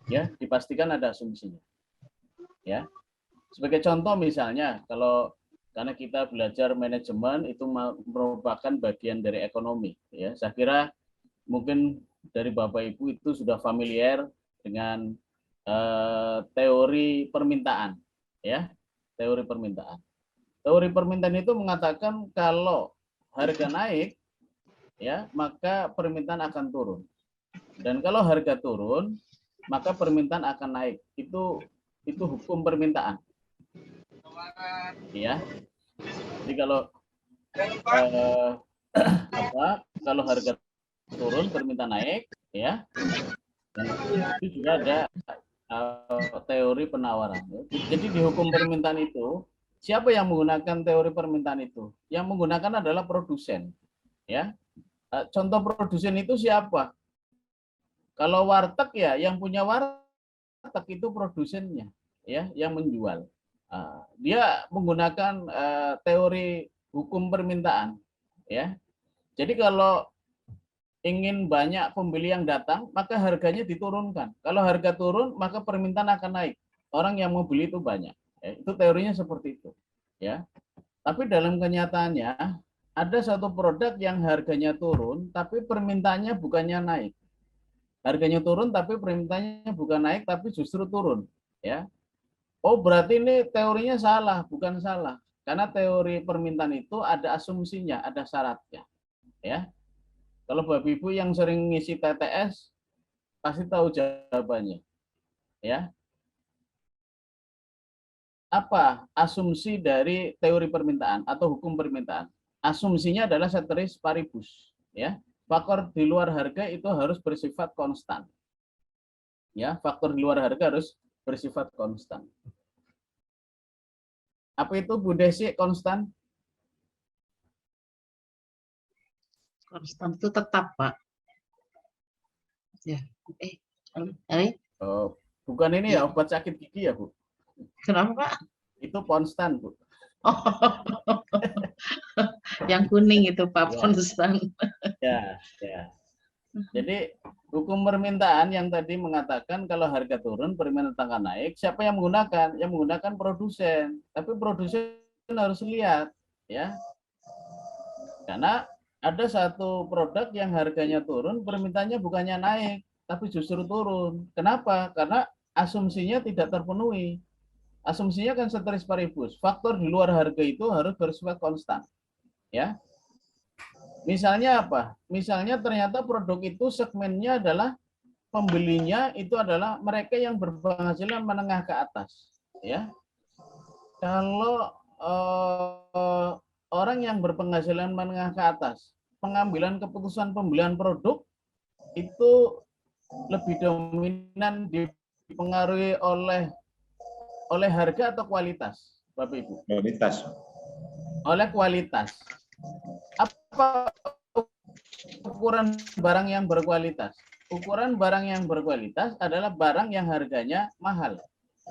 Ya, dipastikan ada asumsinya. Ya. Sebagai contoh misalnya, kalau karena kita belajar manajemen itu merupakan bagian dari ekonomi, ya. Saya kira mungkin dari Bapak Ibu itu sudah familiar dengan teori permintaan, ya. Teori permintaan. Teori permintaan itu mengatakan kalau harga naik, ya, maka permintaan akan turun. Dan kalau harga turun, maka permintaan akan naik. Itu hukum permintaan. Ya. Jadi kalau kalau harga turun permintaan naik, ya. Dan itu juga ada teori penawaran. Jadi di hukum permintaan itu siapa yang menggunakan teori permintaan itu? Yang menggunakan adalah produsen, ya. Contoh produsen itu siapa? Kalau warteg ya, yang punya warteg itu produsennya, ya, yang menjual. Dia menggunakan teori hukum permintaan, ya. Jadi kalau ingin banyak pembeli yang datang, maka harganya diturunkan. Kalau harga turun, maka permintaan akan naik. Orang yang mau beli itu banyak. Ya, itu teorinya seperti itu, ya. Tapi dalam kenyataannya ada satu produk yang harganya turun, tapi permintaannya bukannya naik. Harganya turun, tapi permintaannya bukan naik, tapi justru turun, ya. Oh, berarti ini teorinya salah, bukan salah. Karena teori permintaan itu ada asumsinya, ada syaratnya, ya. Kalau Bapak Ibu yang sering ngisi TTS pasti tahu jawabannya, ya. Apa asumsi dari teori permintaan atau hukum permintaan? Asumsinya adalah ceteris paribus, ya. Faktor di luar harga itu harus bersifat konstan. Ya, faktor di luar harga harus bersifat konstan. Apa itu Bu Desi konstan? Konstan itu tetap, Pak. Ya. Oh, bukan ini ya obat sakit gigi ya, Bu? Kenapa, Pak? Itu konstan, Bu. Oh, yang kuning itu Pak, Ya. konstan. Ya, ya. Jadi hukum permintaan yang tadi mengatakan kalau harga turun permintaan akan naik, siapa yang menggunakan? Yang menggunakan produsen. Tapi produsen harus lihat, ya. Karena ada satu produk yang harganya turun, permintaannya bukannya naik, tapi justru turun. Kenapa? Karena asumsinya tidak terpenuhi. Asumsinya kan ceteris paribus. Faktor di luar harga itu harus bersifat konstan, ya. Misalnya apa? Misalnya ternyata produk itu segmennya adalah pembelinya itu adalah mereka yang berpenghasilan menengah ke atas, ya. Kalau orang yang berpenghasilan menengah ke atas, pengambilan keputusan pembelian produk itu lebih dominan dipengaruhi oleh harga atau kualitas, Bapak Ibu? Kualitas. Oleh kualitas. Apa ukuran barang yang berkualitas? Ukuran barang yang berkualitas adalah barang yang harganya mahal.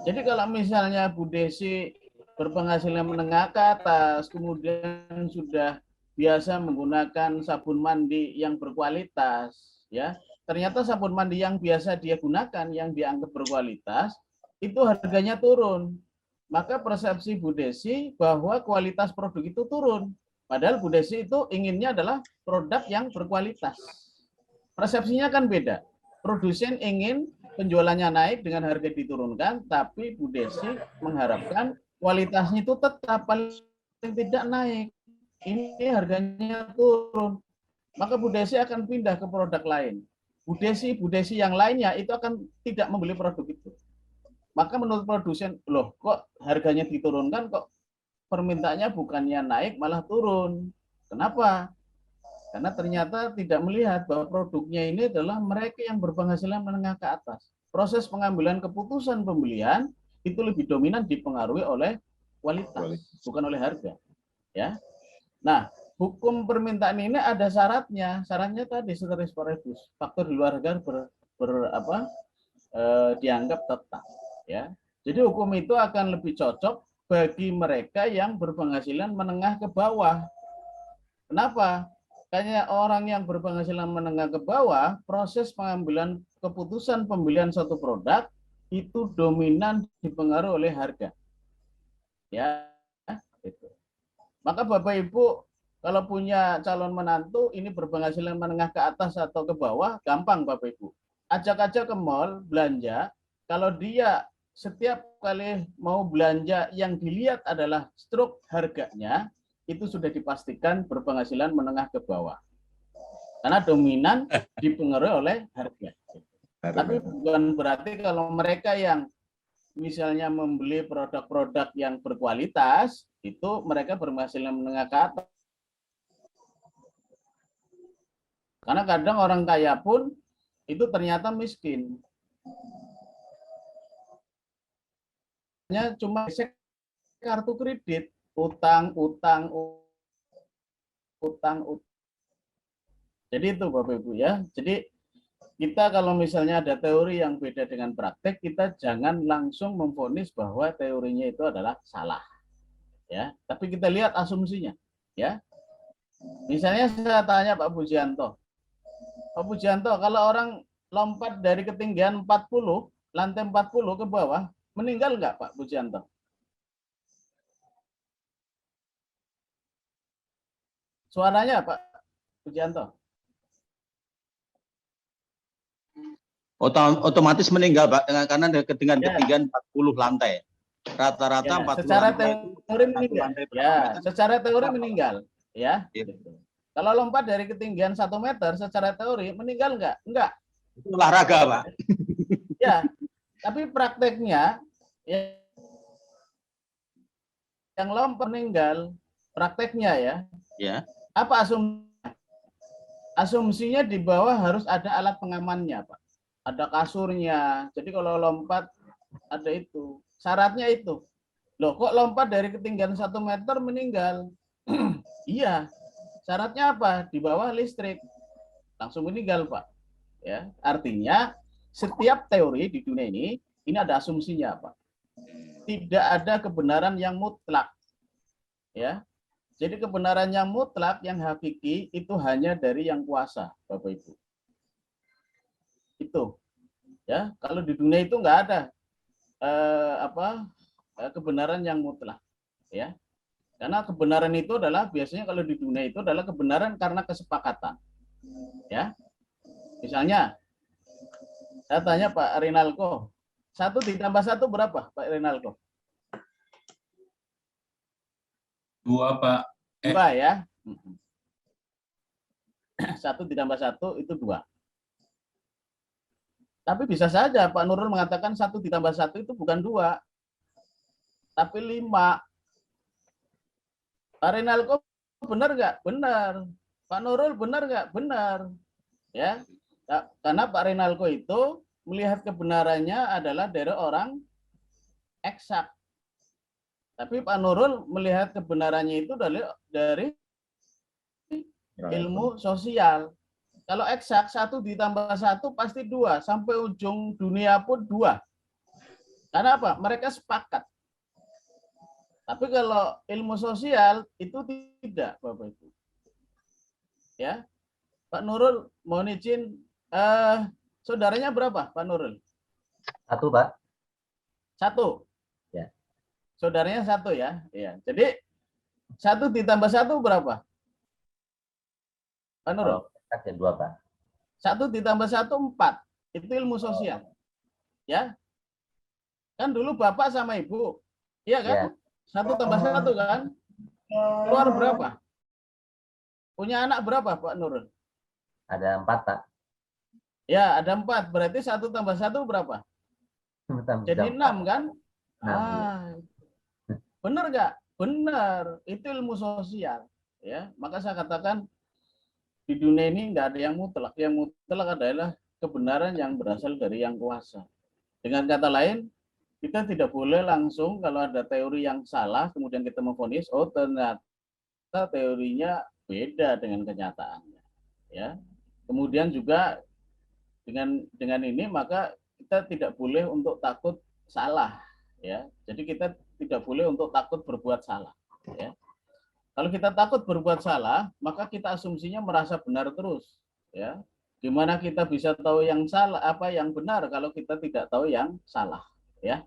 Jadi kalau misalnya Bu Desi berpenghasilan menengah ke atas, kemudian sudah biasa menggunakan sabun mandi yang berkualitas, ya, ternyata sabun mandi yang biasa dia gunakan, yang dianggap berkualitas, itu harganya turun. Maka persepsi Bu Desi bahwa kualitas produk itu turun. Padahal Bu Desi itu inginnya adalah produk yang berkualitas. Persepsinya kan beda. Produsen ingin penjualannya naik dengan harga diturunkan, tapi Bu Desi mengharapkan kualitasnya itu tetap paling tidak naik. Ini harganya turun. Maka Bu Desi akan pindah ke produk lain. Bu Desi yang lainnya itu akan tidak membeli produk itu. Maka menurut produsen, loh kok harganya diturunkan, kok permintaannya bukannya naik malah turun. Kenapa? Karena ternyata tidak melihat bahwa produknya ini adalah mereka yang berpenghasilan menengah ke atas. Proses pengambilan keputusan pembelian itu lebih dominan dipengaruhi oleh kualitas, bukan oleh harga. Ya. Nah, hukum permintaan ini ada syaratnya. Syaratnya tadi ceteris paribus. Faktor di luar harga dianggap tetap. Ya. Jadi hukum itu akan lebih cocok bagi mereka yang berpenghasilan menengah ke bawah. Kenapa? Kayaknya orang yang berpenghasilan menengah ke bawah, proses pengambilan keputusan pembelian suatu produk itu dominan dipengaruhi oleh harga. Ya, itu. Maka Bapak Ibu kalau punya calon menantu ini berpenghasilan menengah ke atas atau ke bawah, gampang Bapak Ibu. Ajak aja ke mall belanja, kalau dia setiap kali mau belanja yang dilihat adalah struk harganya, itu sudah dipastikan berpenghasilan menengah ke bawah. Karena dominan dipengaruhi oleh harga. Tapi bukan berarti kalau mereka yang misalnya membeli produk-produk yang berkualitas, itu mereka berpenghasilan menengah ke atas. Karena kadang orang kaya pun itu ternyata miskin. Hanya cuma kartu kredit, utang. Jadi itu Bapak Ibu ya. Jadi kita kalau misalnya ada teori yang beda dengan praktek, kita jangan langsung memvonis bahwa teorinya itu adalah salah. Ya, tapi kita lihat asumsinya, ya. Misalnya saya tanya Pak Pujianto. Pak Pujianto, kalau orang lompat dari ketinggian 40, lantai 40 ke bawah, meninggal nggak Pak Pujianto? Suaranya Pak Pujianto? Otomatis meninggal, Pak, dengan Ya. ketinggian 40 lantai. Rata-rata Ya, 40 secara lantai teori meninggal. lantai Ya, meter. secara teori meninggal. Ya. Iya. Kalau lompat dari ketinggian 1 meter, secara teori meninggal nggak? Enggak. Itu olahraga, Pak. Ya, tapi prakteknya ya, yang lompat meninggal, prakteknya ya. Ya. Apa asumsinya di bawah harus ada alat pengamannya, Pak. Ada kasurnya. Jadi kalau lompat ada itu. Syaratnya itu. Loh, kok lompat dari ketinggian 1 meter meninggal? Iya. Syaratnya apa? Di bawah listrik. Langsung meninggal, Pak. Ya, artinya setiap teori di dunia ini ada asumsinya, Pak. Tidak ada kebenaran yang mutlak. Ya. Jadi kebenaran yang mutlak, yang hakiki itu hanya dari yang kuasa, Bapak Ibu. Itu. Ya, kalau di dunia itu nggak ada kebenaran yang mutlak, ya. Karena kebenaran itu adalah biasanya kalau di dunia itu adalah kebenaran karena kesepakatan. Ya. Misalnya saya tanya Pak Rinalko, 1 ditambah 1 berapa Pak Rinalko? 2, Pak. 2 ya. 1 ditambah 1 itu 2. Tapi bisa saja Pak Nurul mengatakan 1 ditambah 1 itu bukan 2, tapi 5. Pak Rinalko benar nggak? Benar. Pak Nurul benar nggak? Benar. Ya, karena Pak Rinalko itu melihat kebenarannya adalah dari orang eksak. Tapi Pak Nurul melihat kebenarannya itu dari ilmu sosial. Kalau eksak 1 ditambah 1 pasti 2, sampai ujung dunia pun 2. Karena apa? Mereka sepakat. Tapi kalau ilmu sosial itu tidak, Bapak Ibu. Ya, Pak Nurul mohon izin, saudaranya berapa, Pak Nurul? 1, Pak. 1. Ya. Saudaranya 1 ya. Iya. Jadi 1 ditambah 1 berapa? Pak Nurul? Kalau 2, Pak. 1 ditambah 1 4. Itu ilmu sosial. Ya. Kan dulu Bapak sama Ibu. Iya kan? Ya. 1 tambah 1 kan? Keluar berapa? Punya anak berapa, Pak Nurul? Ada 4, Pak. Ya, ada 4. Berarti 1 tambah 1 berapa? Jadi 6 kan? 6. Benar nggak? Benar. Itu ilmu sosial. Ya, maka saya katakan di dunia ini nggak ada yang mutlak. Yang mutlak adalah kebenaran yang berasal dari yang kuasa. Dengan kata lain, kita tidak boleh langsung kalau ada teori yang salah, kemudian kita memvonis, oh ternyata teorinya beda dengan kenyataannya. Ya. Kemudian juga dengan ini maka kita tidak boleh untuk takut salah. Ya. Jadi kita tidak boleh untuk takut berbuat salah. Ya. Kalau kita takut berbuat salah, maka kita asumsinya merasa benar terus. Ya. Gimana kita bisa tahu yang salah, apa yang benar kalau kita tidak tahu yang salah, ya.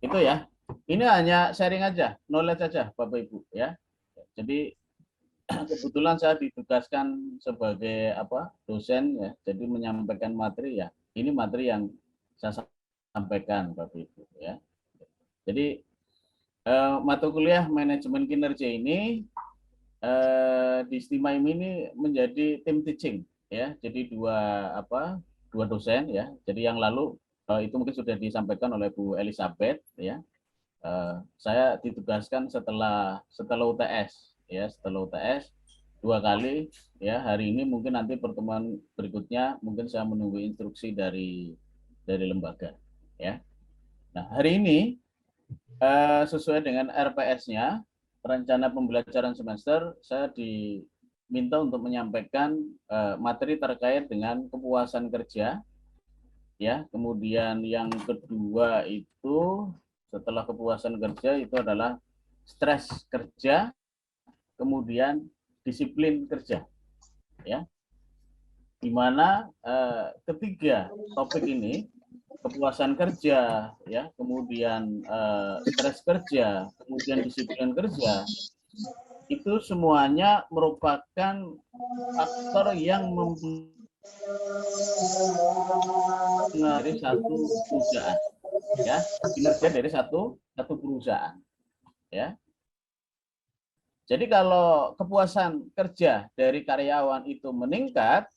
Itu ya. Ini hanya sharing aja, knowledge aja, Bapak Ibu, ya. Jadi kebetulan saya ditugaskan sebagai dosen, ya. Jadi menyampaikan materi, ya. Ini materi yang saya sampaikan, Bapak Ibu, ya. Jadi mata kuliah manajemen kinerja ini di STIMAIM ini menjadi tim teaching, ya. Jadi dua dosen, ya. Jadi yang lalu itu mungkin sudah disampaikan oleh Bu Elizabeth, ya. Saya ditugaskan setelah UTS, ya. Setelah UTS 2 kali, ya. Hari ini mungkin nanti pertemuan berikutnya mungkin saya menunggu instruksi dari lembaga, ya. Nah, hari ini sesuai dengan RPS-nya, rencana pembelajaran semester, saya diminta untuk menyampaikan materi terkait dengan kepuasan kerja, ya. Kemudian yang kedua itu setelah kepuasan kerja itu adalah stres kerja, kemudian disiplin kerja, ya. Di mana ketiga topik ini, kepuasan kerja, ya, kemudian stres kerja, kemudian disiplin kerja, itu semuanya merupakan faktor yang dari satu perusahaan, ya, kinerja dari satu perusahaan, ya. Jadi kalau kepuasan kerja dari karyawan itu meningkat,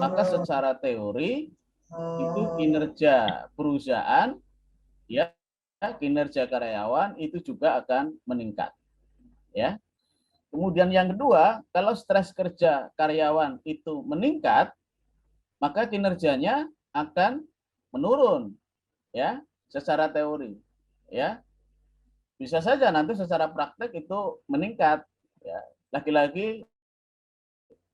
maka secara teori itu kinerja perusahaan, ya, kinerja karyawan itu juga akan meningkat, ya. Kemudian yang kedua, kalau stres kerja karyawan itu meningkat, maka kinerjanya akan menurun, ya, secara teori, ya. Bisa saja nanti secara praktek itu meningkat, ya. Lagi-lagi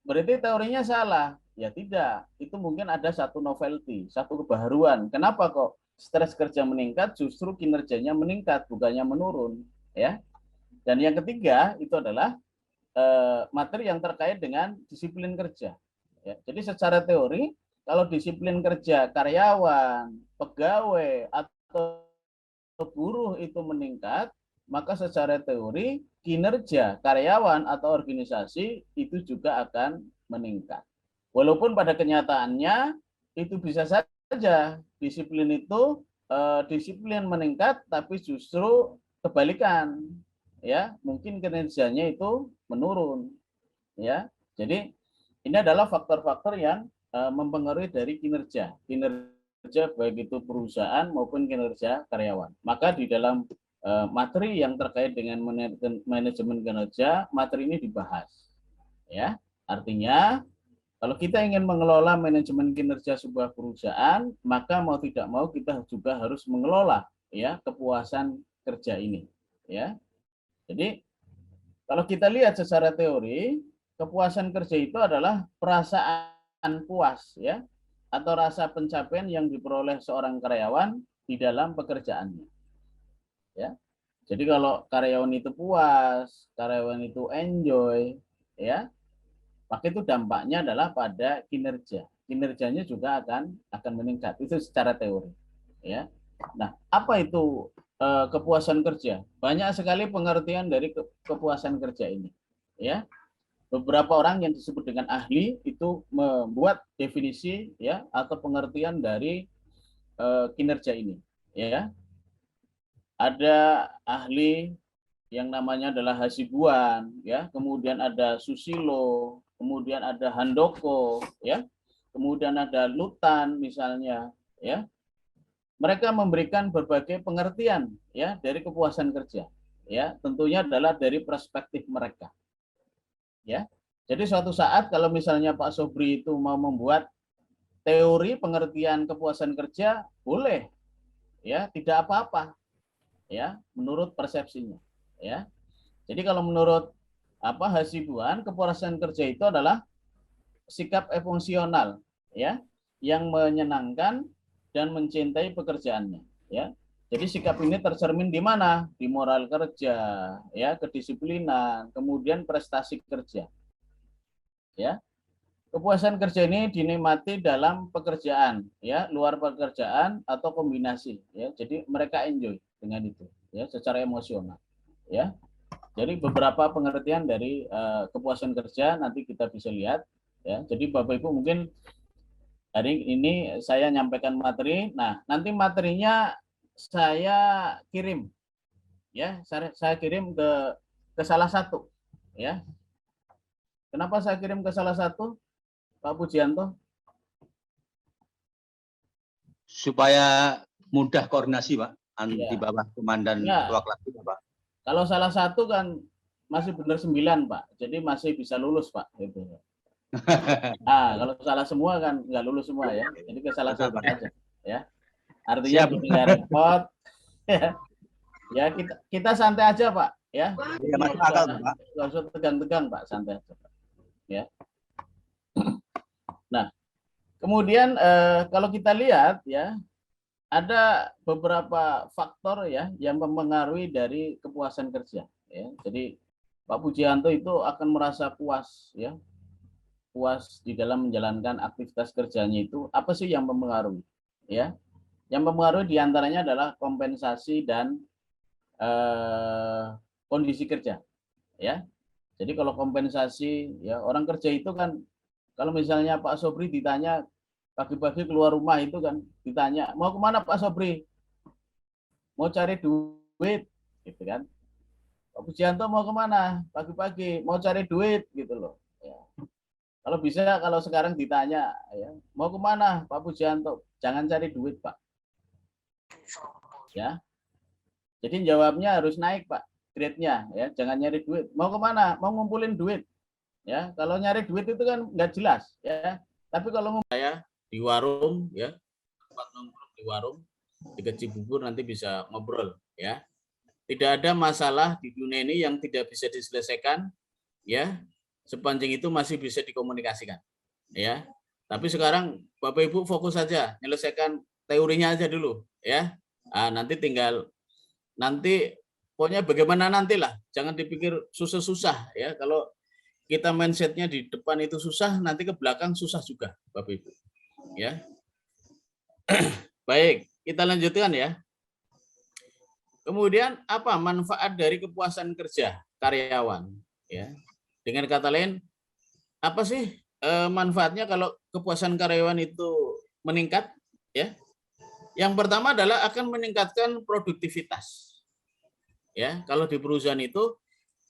berarti teorinya salah. Ya tidak, itu mungkin ada satu novelty, satu kebaharuan. Kenapa kok stres kerja meningkat, justru kinerjanya meningkat, bukannya menurun, ya. Dan yang ketiga itu adalah materi yang terkait dengan disiplin kerja, ya. Jadi secara teori, kalau disiplin kerja karyawan, pegawai atau buruh itu meningkat, maka secara teori kinerja karyawan atau organisasi itu juga akan meningkat. Walaupun pada kenyataannya itu bisa saja disiplin itu disiplin meningkat, tapi justru kebalikan, ya, mungkin kinerjanya itu menurun, ya. Jadi ini adalah faktor-faktor yang mempengaruhi dari kinerja baik itu perusahaan maupun kinerja karyawan. Maka di dalam materi yang terkait dengan manajemen kinerja, materi ini dibahas, ya. Artinya kalau kita ingin mengelola manajemen kinerja sebuah perusahaan, maka mau tidak mau kita juga harus mengelola, ya, kepuasan kerja ini, ya. Jadi kalau kita lihat secara teori, kepuasan kerja itu adalah perasaan puas, ya, atau rasa pencapaian yang diperoleh seorang karyawan di dalam pekerjaannya, ya. Jadi kalau karyawan itu puas, karyawan itu enjoy, ya, maka itu dampaknya adalah pada kinerja. Kinerjanya juga akan meningkat. Itu secara teori, ya. Nah, apa itu kepuasan kerja? Banyak sekali pengertian dari kepuasan kerja ini, ya. Beberapa orang yang disebut dengan ahli itu membuat definisi, ya, atau pengertian dari kinerja ini, ya. Ada ahli yang namanya adalah Hasibuan, ya, kemudian ada Susilo, kemudian ada Handoko, ya, kemudian ada Lutan misalnya, ya. Mereka memberikan berbagai pengertian, ya, dari kepuasan kerja, ya, tentunya adalah dari perspektif mereka, ya. Jadi suatu saat kalau misalnya Pak Sobri itu mau membuat teori pengertian kepuasan kerja, boleh, ya, tidak apa-apa, ya, menurut persepsinya, ya. Jadi kalau menurut Hasibuan, kepuasan kerja itu adalah sikap emosional, ya, yang menyenangkan dan mencintai pekerjaannya, ya. Jadi sikap ini tercermin di mana? Di moral kerja, ya, kedisiplinan, kemudian prestasi kerja, ya. Kepuasan kerja ini dinikmati dalam pekerjaan, ya, luar pekerjaan atau kombinasi, ya. Jadi mereka enjoy dengan itu, ya, secara emosional, ya. Jadi beberapa pengertian dari kepuasan kerja nanti kita bisa lihat, ya. Jadi Bapak Ibu mungkin hari ini saya nyampaikan materi. Nah, nanti materinya saya kirim, ya. Saya kirim ke salah satu, ya. Kenapa saya kirim ke salah satu, Pak Pujianto? Supaya mudah koordinasi, Pak, Iya. di bawah komandan Ya. ketua kelas kita, Pak. Kalau salah satu kan masih benar 9, Pak. Jadi masih bisa lulus, Pak. Gitu. Nah, kalau salah semua kan nggak lulus semua, ya. Jadi ke salah Betul, satu Pak. aja, ya. Artinya Siap. jadi nggak repot. Ya, kita santai aja, Pak. Ya. Iya, masuk akal, Pak. Nggak usah tegang-tegang, Pak. Santai aja, Pak. Ya. Nah, kemudian kalau kita lihat, ya, ada beberapa faktor, ya, yang mempengaruhi dari kepuasan kerja, ya. Jadi Pak Pujianto itu akan merasa puas, ya, puas di dalam menjalankan aktivitas kerjanya. Itu apa sih yang mempengaruhi, ya? Yang mempengaruhi diantaranya adalah kompensasi dan kondisi kerja, ya. Jadi kalau kompensasi, ya, orang kerja itu kan, kalau misalnya Pak Sobri ditanya pagi-pagi keluar rumah itu kan ditanya, mau kemana Pak Sobri? Mau cari duit, gitu kan. Pak Pujianto mau kemana? Pagi-pagi mau cari duit, gitu loh. Ya. Kalau bisa, kalau sekarang ditanya, ya, mau kemana Pak Pujianto? Jangan cari duit, Pak. Ya. Jadi jawabnya harus naik, Pak, grade-nya, ya. Jangan nyari duit. Mau kemana? Mau ngumpulin duit. Ya, kalau nyari duit itu kan nggak jelas, ya. Tapi kalau saya di warung, ya, tempat nongkrong di warung, di bubur nanti bisa ngobrol, ya. Tidak ada masalah di dunia ini yang tidak bisa diselesaikan, ya, sepanjang itu masih bisa dikomunikasikan, ya. Tapi sekarang Bapak Ibu fokus saja, menyelesaikan teorinya aja dulu, ya. Nanti pokoknya bagaimana nantilah, jangan dipikir susah-susah, ya. Kalau kita mindsetnya di depan itu susah, nanti ke belakang susah juga, Bapak Ibu, ya. Baik, kita lanjutkan, ya. Kemudian apa manfaat dari kepuasan kerja karyawan, ya. Dengan kata lain, apa sih manfaatnya kalau kepuasan karyawan itu meningkat, ya? Yang pertama adalah akan meningkatkan produktivitas. Ya, kalau di perusahaan itu,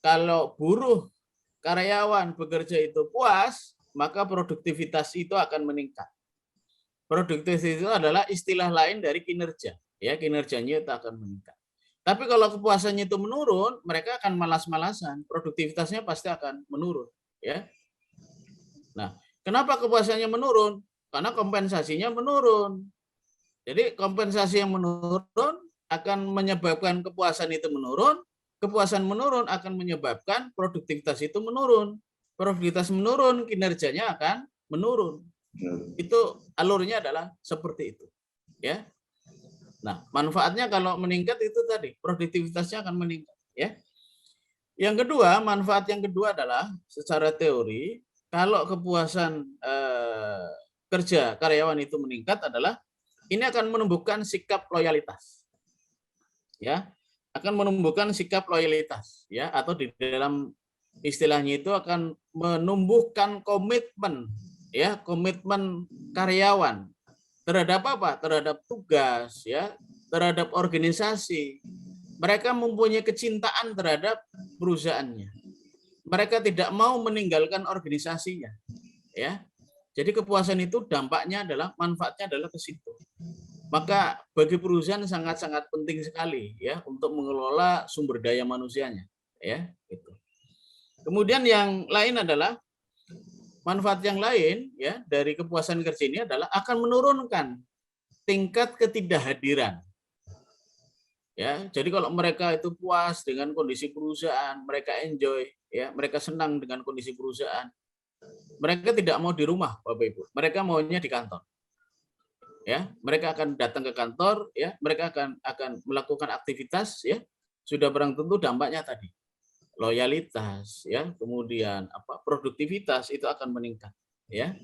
kalau buruh karyawan bekerja itu puas, maka produktivitas itu akan meningkat. Produktivitas itu adalah istilah lain dari kinerja, ya, kinerjanya itu akan meningkat. Tapi kalau kepuasannya itu menurun, mereka akan malas-malasan, produktivitasnya pasti akan menurun, ya. Nah, kenapa kepuasannya menurun? Karena kompensasinya menurun. Jadi kompensasi yang menurun akan menyebabkan kepuasan itu menurun, kepuasan menurun akan menyebabkan produktivitas itu menurun. Produktivitas menurun, kinerjanya akan menurun. Itu alurnya adalah seperti itu, ya. Nah, manfaatnya kalau meningkat itu tadi, produktivitasnya akan meningkat, ya. Yang kedua, manfaat yang kedua adalah secara teori, kalau kepuasan kerja karyawan itu meningkat adalah ini akan menumbuhkan sikap loyalitas, ya, akan menumbuhkan sikap loyalitas, ya, atau di dalam istilahnya itu akan menumbuhkan komitmen, ya, komitmen karyawan terhadap apa? Terhadap tugas, ya, terhadap organisasi. Mereka mempunyai kecintaan terhadap perusahaannya. Mereka tidak mau meninggalkan organisasinya, ya. Jadi kepuasan itu dampaknya adalah, manfaatnya adalah ke situ. Maka bagi perusahaan sangat-sangat penting sekali, ya, untuk mengelola sumber daya manusianya, ya, gitu. Kemudian yang lain adalah manfaat yang lain, ya, dari kepuasan kerja ini adalah akan menurunkan tingkat ketidakhadiran. Ya, jadi kalau mereka itu puas dengan kondisi perusahaan, mereka enjoy, ya, mereka senang dengan kondisi perusahaan. Mereka tidak mau di rumah, Bapak Ibu. Mereka maunya di kantor. Ya, mereka akan datang ke kantor, ya, mereka akan melakukan aktivitas, ya. Sudah barang tentu dampaknya tadi. Loyalitas, ya, kemudian apa? Produktivitas itu akan meningkat. ya.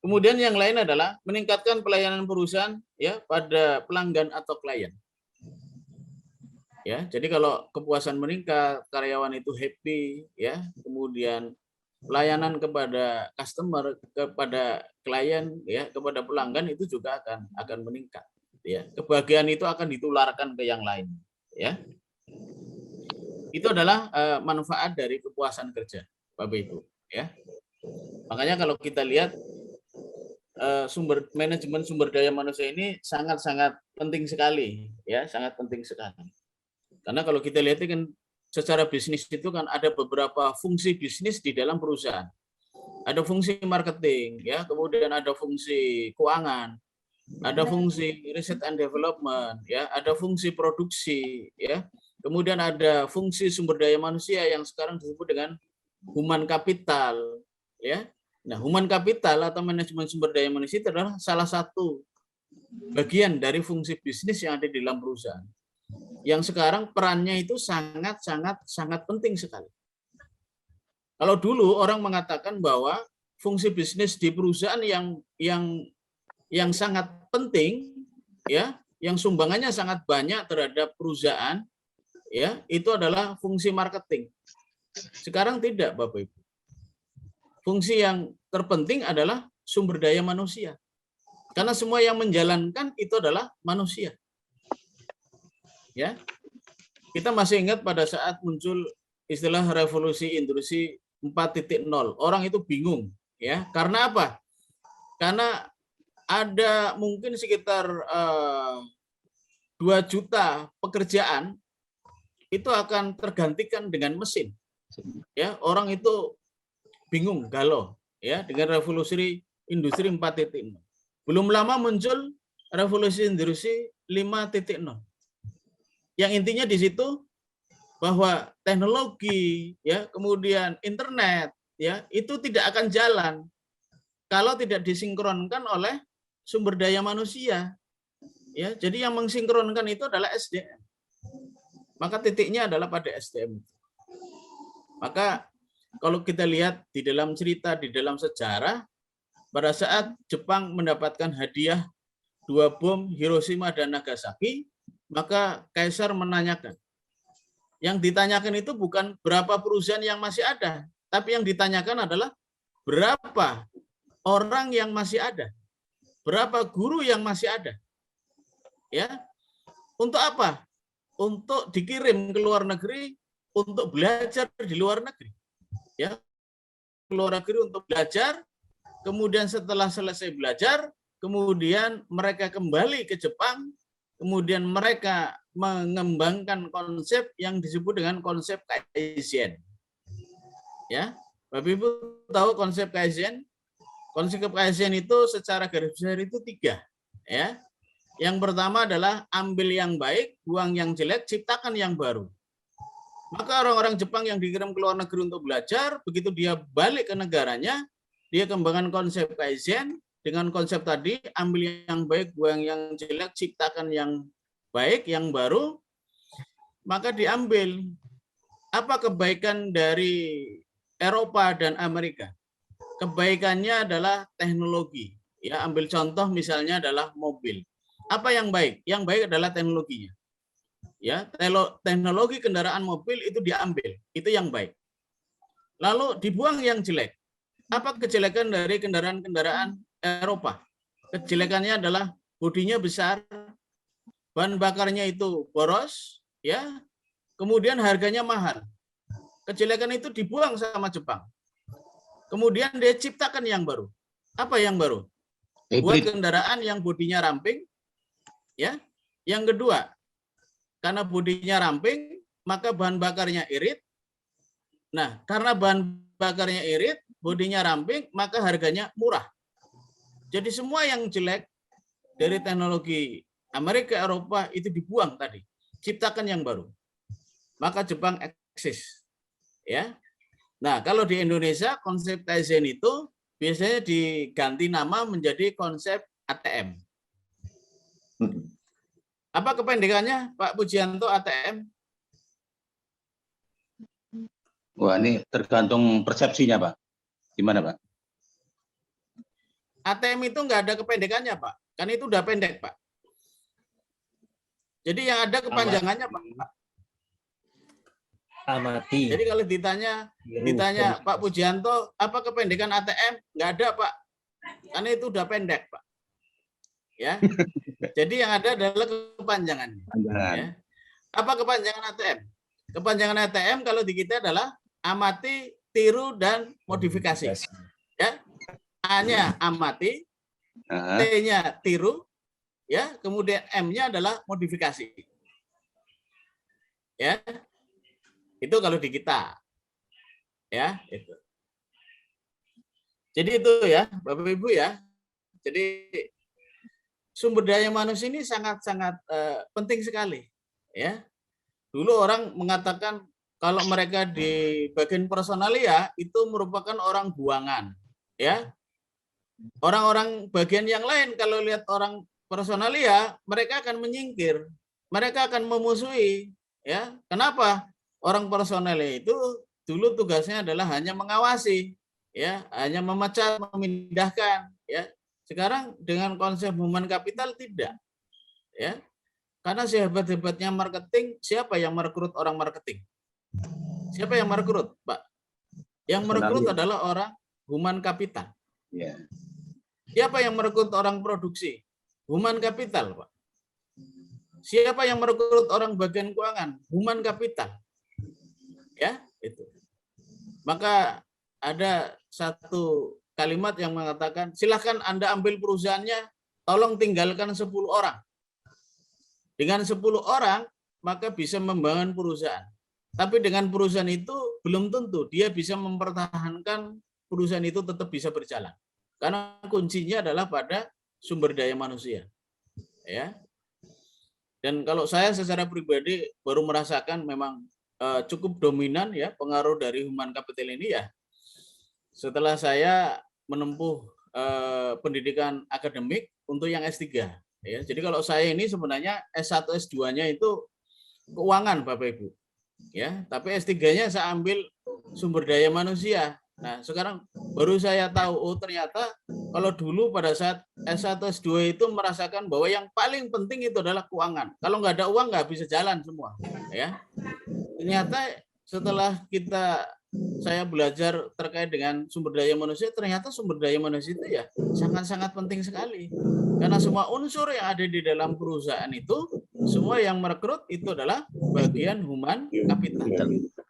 Kemudian yang lain adalah meningkatkan pelayanan perusahaan ya pada pelanggan atau klien. Ya, jadi kalau kepuasan meningkat, karyawan itu happy, ya, kemudian pelayanan kepada customer, kepada klien, ya, kepada pelanggan itu juga akan meningkat. Ya, kebahagiaan itu akan ditularkan ke yang lain. Ya, itu adalah manfaat dari kepuasan kerja, Bapak Ibu. Ya, makanya kalau kita lihat manajemen sumber daya manusia ini sangat-sangat penting sekali, ya, sangat penting sekali. Karena kalau kita lihat kan secara bisnis itu kan ada beberapa fungsi bisnis di dalam perusahaan. Ada fungsi marketing, ya, kemudian ada fungsi keuangan, ada fungsi research and development, ya, ada fungsi produksi, ya. Kemudian ada fungsi sumber daya manusia yang sekarang disebut dengan human capital, ya. Nah, human capital atau manajemen sumber daya manusia itu adalah salah satu bagian dari fungsi bisnis yang ada di dalam perusahaan. Yang sekarang perannya itu sangat penting sekali. Kalau dulu orang mengatakan bahwa fungsi bisnis di perusahaan yang sangat penting, ya, yang sumbangannya sangat banyak terhadap perusahaan, ya, itu adalah fungsi marketing. Sekarang tidak, Bapak Ibu. Fungsi yang terpenting adalah sumber daya manusia. Karena semua yang menjalankan itu adalah manusia. Ya, kita masih ingat pada saat muncul istilah revolusi industri 4.0, orang itu bingung, ya. Karena apa? Karena ada mungkin sekitar 2 juta pekerjaan itu akan tergantikan dengan mesin. Ya, orang itu bingung, galau, ya, dengan revolusi industri 4.0. Belum lama muncul revolusi industri 5.0. Yang intinya di situ bahwa teknologi, ya, kemudian internet, ya, itu tidak akan jalan kalau tidak disinkronkan oleh sumber daya manusia. Ya, jadi yang mensinkronkan itu adalah SDM. Maka titiknya adalah pada SDM. Maka kalau kita lihat di dalam cerita, di dalam sejarah, pada saat Jepang mendapatkan hadiah 2 bom Hiroshima dan Nagasaki, maka Kaisar menanyakan. Yang ditanyakan itu bukan berapa perusahaan yang masih ada, tapi yang ditanyakan adalah berapa orang yang masih ada, berapa guru yang masih ada. Ya. Untuk apa? Untuk dikirim ke luar negeri untuk belajar di luar negeri. Ya. Ke luar negeri untuk belajar, kemudian setelah selesai belajar, kemudian mereka kembali ke Jepang. Kemudian mereka mengembangkan konsep yang disebut dengan konsep Kaizen. Ya, Bapak Ibu tahu konsep Kaizen? Konsep Kaizen itu secara garis besar itu 3. Ya, yang pertama adalah ambil yang baik, buang yang jelek, ciptakan yang baru. Maka orang-orang Jepang yang dikirim ke luar negeri untuk belajar, begitu dia balik ke negaranya, dia kembangkan konsep Kaizen. Dengan konsep tadi, ambil yang baik, buang yang jelek, ciptakan yang baik, yang baru, maka diambil. Apa kebaikan dari Eropa dan Amerika? Kebaikannya adalah teknologi. Ya, ambil contoh misalnya adalah mobil. Apa yang baik? Yang baik adalah teknologinya. Ya, teknologi kendaraan mobil itu diambil, itu yang baik. Lalu dibuang yang jelek. Apa kejelekan dari kendaraan-kendaraan Eropa? Kejelekannya adalah bodinya besar, bahan bakarnya itu boros, ya. Kemudian harganya mahal. Kejelekan itu dibuang sama Jepang. Kemudian dia ciptakan yang baru. Apa yang baru? Buat kendaraan yang bodinya ramping, ya. Yang kedua, karena bodinya ramping, maka bahan bakarnya irit. Nah, karena bahan bakarnya irit, bodinya ramping, maka harganya murah. Jadi semua yang jelek dari teknologi Amerika, Eropa itu dibuang tadi. Ciptakan yang baru. Maka Jepang eksis. Ya. Nah, kalau di Indonesia konsep Kaizen itu biasanya diganti nama menjadi konsep ATM. Apa kependekannya, Pak Pujianto, ATM? Wah, ini tergantung persepsinya, Pak. Gimana, Pak? ATM itu nggak ada kependekannya, Pak. Kan itu udah pendek, Pak. Jadi yang ada kepanjangannya, Pak. Amati. Jadi kalau ditanya Pak Pujianto, apa kependekan ATM? Nggak ada, Pak. Karena itu udah pendek, Pak. Ya. Jadi yang ada adalah kepanjangannya. Ya. Apa kepanjangan ATM? Kepanjangan ATM kalau di kita adalah amati, tiru, dan modifikasi. Ya. A-nya amati, T-nya tiru, ya, kemudian M-nya adalah modifikasi. Ya. Itu kalau di kita. Ya, itu. Jadi itu ya, Bapak Ibu ya. Jadi sumber daya manusia ini sangat-sangat penting sekali, ya. Dulu orang mengatakan kalau mereka di bagian personalia itu merupakan orang buangan, ya. Orang-orang bagian yang lain kalau lihat orang personalia, mereka akan menyingkir, mereka akan memusuhi, ya. Kenapa? Orang personalia itu dulu tugasnya adalah hanya mengawasi, ya, hanya memecat, memindahkan, ya. Sekarang dengan konsep human capital tidak, ya. Karena sehebat-hebatnya marketing, siapa yang merekrut orang marketing? Siapa yang merekrut, Pak? Yang merekrut adalah orang human capital. Ya. Siapa yang merekrut orang produksi? Human capital, Pak. Siapa yang merekrut orang bagian keuangan? Human capital. Ya, itu. Maka ada satu kalimat yang mengatakan, silahkan Anda ambil perusahaannya, tolong tinggalkan 10 orang. Dengan 10 orang, maka bisa membangun perusahaan. Tapi dengan perusahaan itu, belum tentu dia bisa mempertahankan perusahaan itu tetap bisa berjalan. Karena kuncinya adalah pada sumber daya manusia. Ya. Dan kalau saya secara pribadi baru merasakan memang cukup dominan ya pengaruh dari human capital ini ya. Setelah saya menempuh pendidikan akademik untuk yang S3 ya. Jadi kalau saya ini sebenarnya S1 S2-nya itu keuangan Bapak Ibu. Ya, tapi S3-nya saya ambil sumber daya manusia. Nah, sekarang baru saya tahu oh ternyata kalau dulu pada saat S1 S2 itu merasakan bahwa yang paling penting itu adalah keuangan. Kalau nggak ada uang nggak bisa jalan semua, ya. Ternyata setelah saya belajar terkait dengan sumber daya manusia, ternyata sumber daya manusia itu ya sangat-sangat penting sekali. Karena semua unsur yang ada di dalam perusahaan itu, semua yang merekrut itu adalah bagian human capital.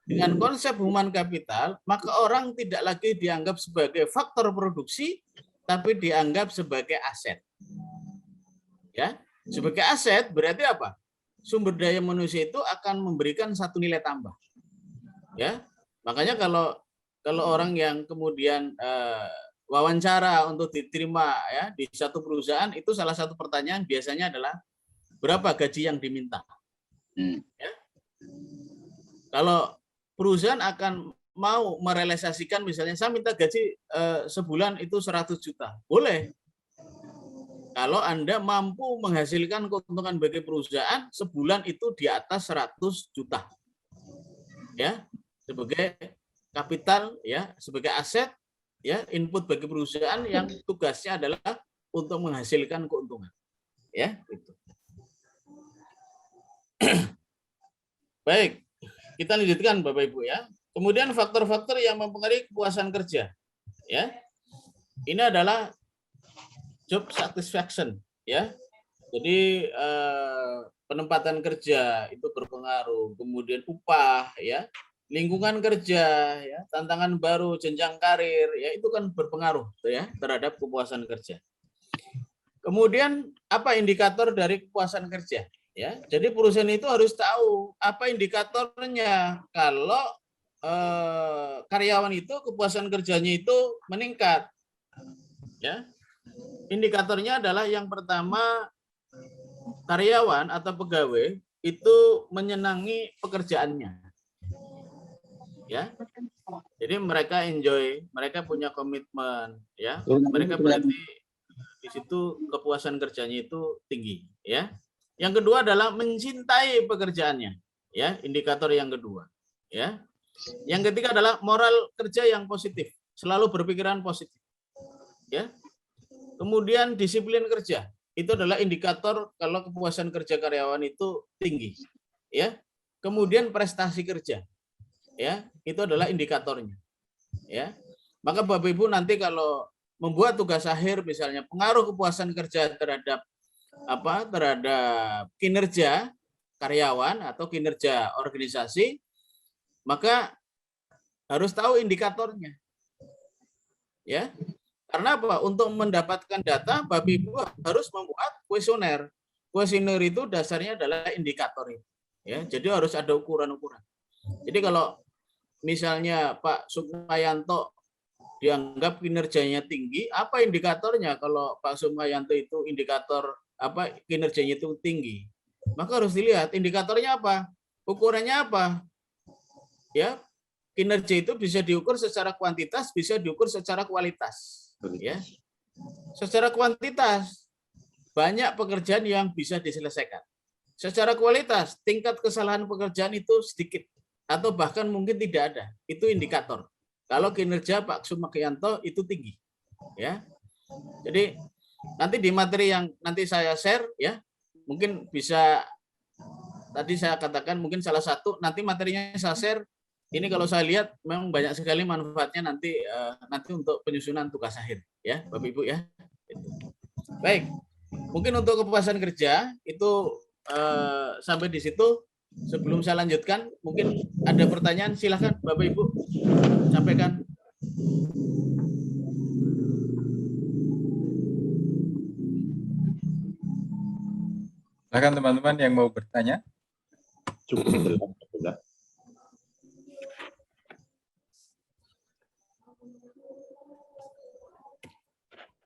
Dengan konsep human capital, maka orang tidak lagi dianggap sebagai faktor produksi, tapi dianggap sebagai aset. Ya, sebagai aset berarti apa? Sumber daya manusia itu akan memberikan satu nilai tambah. Ya, makanya kalau orang yang kemudian wawancara untuk diterima ya di satu perusahaan itu salah satu pertanyaan biasanya adalah berapa gaji yang diminta. Ya. Kalau perusahaan akan mau merealisasikan misalnya saya minta gaji sebulan itu 100 juta, boleh. Kalau Anda mampu menghasilkan keuntungan bagi perusahaan sebulan itu di atas 100 juta. Ya, sebagai kapital ya, sebagai aset ya, input bagi perusahaan yang tugasnya adalah untuk menghasilkan keuntungan. Ya, gitu. Baik, kita lanjutkan Bapak Ibu ya. Kemudian faktor-faktor yang mempengaruhi kepuasan kerja. Ya. Ini adalah job satisfaction ya. Jadi penempatan kerja itu berpengaruh, kemudian upah ya, lingkungan kerja ya, tantangan baru, jenjang karir ya, itu kan berpengaruh ya terhadap kepuasan kerja. Kemudian apa indikator dari kepuasan kerja? Ya, jadi perusahaan itu harus tahu apa indikatornya kalau karyawan itu kepuasan kerjanya itu meningkat. Ya, indikatornya adalah yang pertama karyawan atau pegawai itu menyenangi pekerjaannya. Ya, jadi mereka enjoy, mereka punya komitmen, ya, mereka berarti di situ kepuasan kerjanya itu tinggi, ya. Yang kedua adalah mencintai pekerjaannya, ya, indikator yang kedua, ya. Yang ketiga adalah moral kerja yang positif, selalu berpikiran positif, ya. Kemudian disiplin kerja. Itu adalah indikator kalau kepuasan kerja karyawan itu tinggi. Ya. Kemudian prestasi kerja. Ya, itu adalah indikatornya. Ya. Maka Bapak Ibu nanti kalau membuat tugas akhir misalnya pengaruh kepuasan kerja terhadap terhadap kinerja karyawan atau kinerja organisasi, maka harus tahu indikatornya. Ya. Karena apa? Untuk mendapatkan data, Bapak Ibu harus membuat kuesioner. Kuesioner itu dasarnya adalah indikator. Ya, jadi harus ada ukuran-ukuran. Jadi kalau misalnya Pak Sukmayanto dianggap kinerjanya tinggi, apa indikatornya kalau Pak Sukmayanto itu indikator kinerjanya itu tinggi? Maka harus dilihat indikatornya apa, ukurannya apa. Ya, kinerja itu bisa diukur secara kuantitas, bisa diukur secara kualitas. Ya, secara kuantitas banyak pekerjaan yang bisa diselesaikan. Secara kualitas tingkat kesalahan pekerjaan itu sedikit atau bahkan mungkin tidak ada. Itu indikator. Kalau kinerja Pak Sukmayanto itu tinggi, ya. Jadi nanti di materi yang nanti saya share, ya, mungkin bisa tadi saya katakan mungkin salah satu nanti materinya saya share. Ini kalau saya lihat memang banyak sekali manfaatnya nanti untuk penyusunan tugas akhir, ya, Bapak Ibu ya. Baik, mungkin untuk kepuasan kerja itu sampai di situ. Sebelum saya lanjutkan, mungkin ada pertanyaan, silahkan Bapak Ibu sampaikan. Silakan teman-teman yang mau bertanya. Cukup jelas.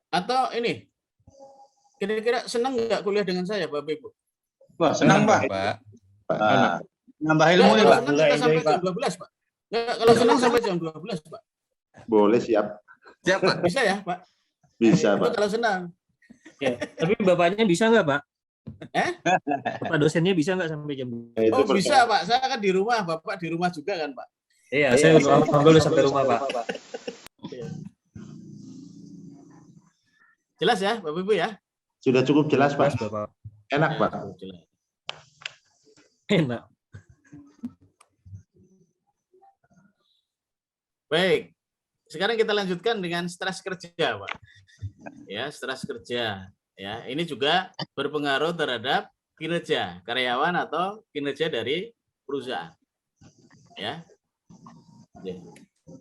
Atau ini, kira-kira senang nggak kuliah dengan saya, Bapak Ibu? Wah, senang, Pak. Nambah ilmu nih, Pak. Senang kita sampai jam 12, Pak. Nggak, kalau senang sampai jam 12, Pak. Boleh, siap. Siap, Pak. Bisa ya, Pak? Bisa, Itu Pak. kalau senang. Ya, tapi bapaknya bisa nggak, Pak? Eh? Bapak dosennya bisa nggak sampai jam? Oh, bisa, Pak. Saya kan di rumah, Bapak di rumah juga kan, Pak? Iya, saya dulu sampai rumah, Pak. Jelas ya, Bapak Ibu ya? Sudah cukup jelas, Pak. Bapak. Enak, Pak. Jelas. Enak. Baik. Sekarang kita lanjutkan dengan stres kerja, Pak. Ya, stres kerja. Ya, ini juga berpengaruh terhadap kinerja karyawan atau kinerja dari perusahaan. Ya.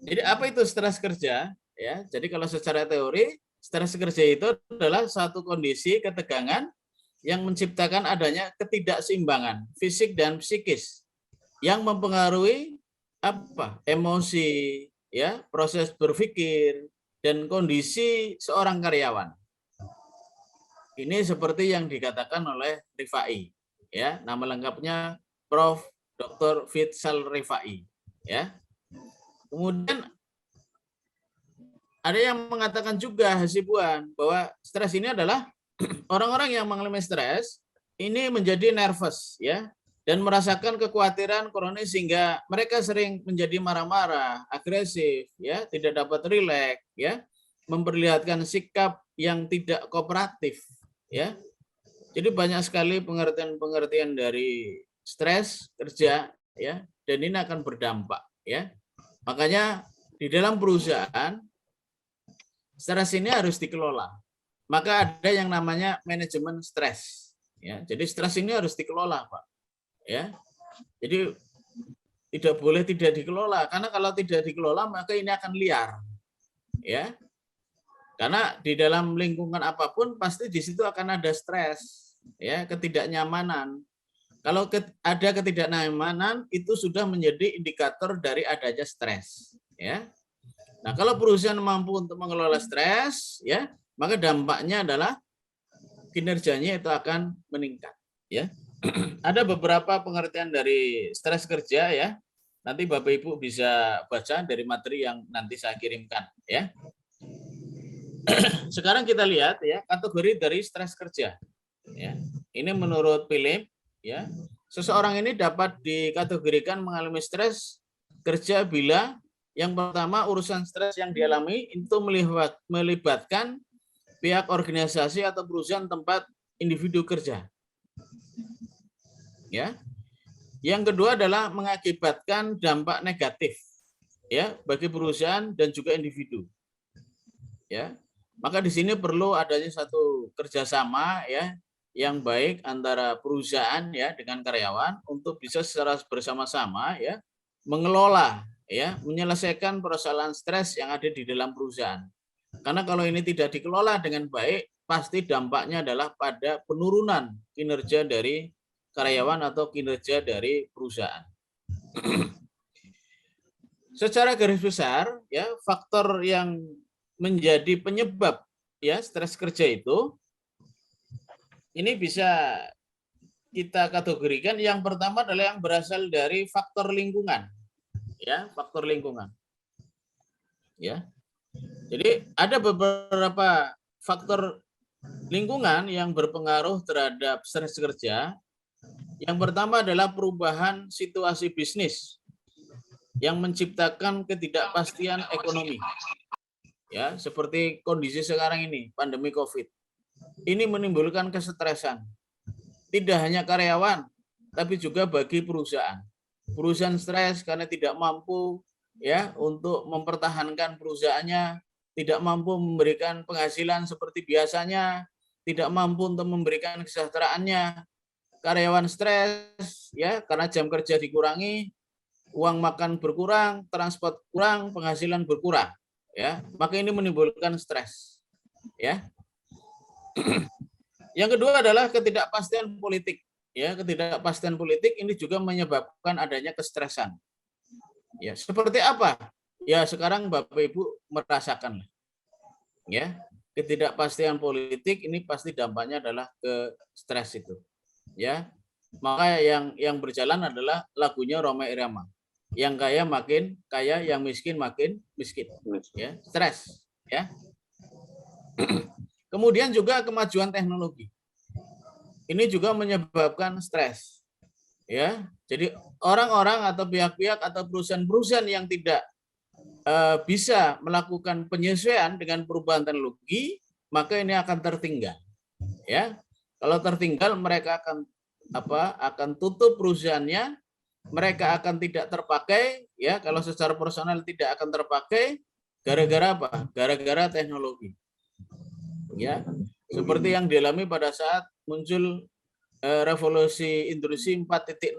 Jadi apa itu stres kerja? Ya, jadi kalau secara teori, stres kerja itu adalah suatu kondisi ketegangan yang menciptakan adanya ketidakseimbangan fisik dan psikis yang mempengaruhi emosi, ya, proses berpikir dan kondisi seorang karyawan. Ini seperti yang dikatakan oleh Rifai, ya, nama lengkapnya Prof. Dr. Fitzal Rifai, ya. Kemudian ada yang mengatakan juga Hasibuan bahwa stres ini adalah orang-orang yang mengalami stres ini menjadi nervous, ya, dan merasakan kekhawatiran kronis sehingga mereka sering menjadi marah-marah, agresif, ya, tidak dapat rileks, ya, memperlihatkan sikap yang tidak kooperatif, ya. Jadi banyak sekali pengertian-pengertian dari stres kerja, ya, dan ini akan berdampak, ya. Makanya di dalam perusahaan stres ini harus dikelola. Maka ada yang namanya manajemen stres. Ya, jadi stres ini harus dikelola, Pak. Ya, jadi tidak boleh tidak dikelola. Karena kalau tidak dikelola maka ini akan liar. Ya, karena di dalam lingkungan apapun pasti di situ akan ada stres. Ya, ketidaknyamanan. Kalau ada ketidaknyamanan itu sudah menjadi indikator dari adanya stres. Ya. Nah, kalau perusahaan mampu untuk mengelola stres, ya, maka dampaknya adalah kinerjanya itu akan meningkat, ya. Ada beberapa pengertian dari stres kerja, ya. Nanti Bapak Ibu bisa baca dari materi yang nanti saya kirimkan, ya. Sekarang kita lihat, ya, kategori dari stres kerja, ya. Ini menurut Philip, ya, seseorang ini dapat dikategorikan mengalami stres kerja bila yang pertama, urusan stres yang dialami itu melibatkan pihak organisasi atau perusahaan tempat individu kerja. Ya. Yang kedua adalah mengakibatkan dampak negatif ya bagi perusahaan dan juga individu. Ya. Maka di sini perlu adanya satu kerjasama ya yang baik antara perusahaan ya dengan karyawan untuk bisa secara bersama-sama ya mengelola ya menyelesaikan persoalan stres yang ada di dalam perusahaan. Karena kalau ini tidak dikelola dengan baik, pasti dampaknya adalah pada penurunan kinerja dari karyawan atau kinerja dari perusahaan. Secara garis besar, ya faktor yang menjadi penyebab ya stres kerja itu, ini bisa kita kategorikan. Yang pertama adalah yang berasal dari faktor lingkungan, ya faktor lingkungan. Ya, jadi ada beberapa faktor lingkungan yang berpengaruh terhadap stres kerja. Yang pertama adalah perubahan situasi bisnis yang menciptakan ketidakpastian ekonomi. Ya, seperti kondisi sekarang ini, pandemi Covid. Ini menimbulkan kesetresan. Tidak hanya karyawan, tapi juga bagi perusahaan. Perusahaan stres karena tidak mampu ya untuk mempertahankan perusahaannya, tidak mampu memberikan penghasilan seperti biasanya, tidak mampu untuk memberikan kesejahteraannya. Karyawan stres ya karena jam kerja dikurangi, uang makan berkurang, transport kurang, penghasilan berkurang ya. Maka ini menimbulkan stres ya. Yang kedua adalah ketidakpastian politik ya. Ketidakpastian politik ini juga menyebabkan adanya kestresan. Ya, seperti apa? Ya, sekarang Bapak Ibu merasakan ya. Ketidakpastian politik ini pasti dampaknya adalah ke stres itu. Ya, maka yang berjalan adalah lagunya Rhoma Irama. Yang kaya makin kaya, yang miskin makin miskin. Ya, stres. Ya. Kemudian juga kemajuan teknologi. Ini juga menyebabkan stres. Ya, jadi orang-orang atau pihak-pihak atau perusahaan-perusahaan yang tidak bisa melakukan penyesuaian dengan perubahan teknologi, maka ini akan tertinggal. Ya. Kalau tertinggal mereka akan tutup perusahaannya, mereka akan tidak terpakai ya, kalau secara personal tidak akan terpakai gara-gara apa? Gara-gara teknologi. Ya. Seperti yang dialami pada saat muncul revolusi industri 4.0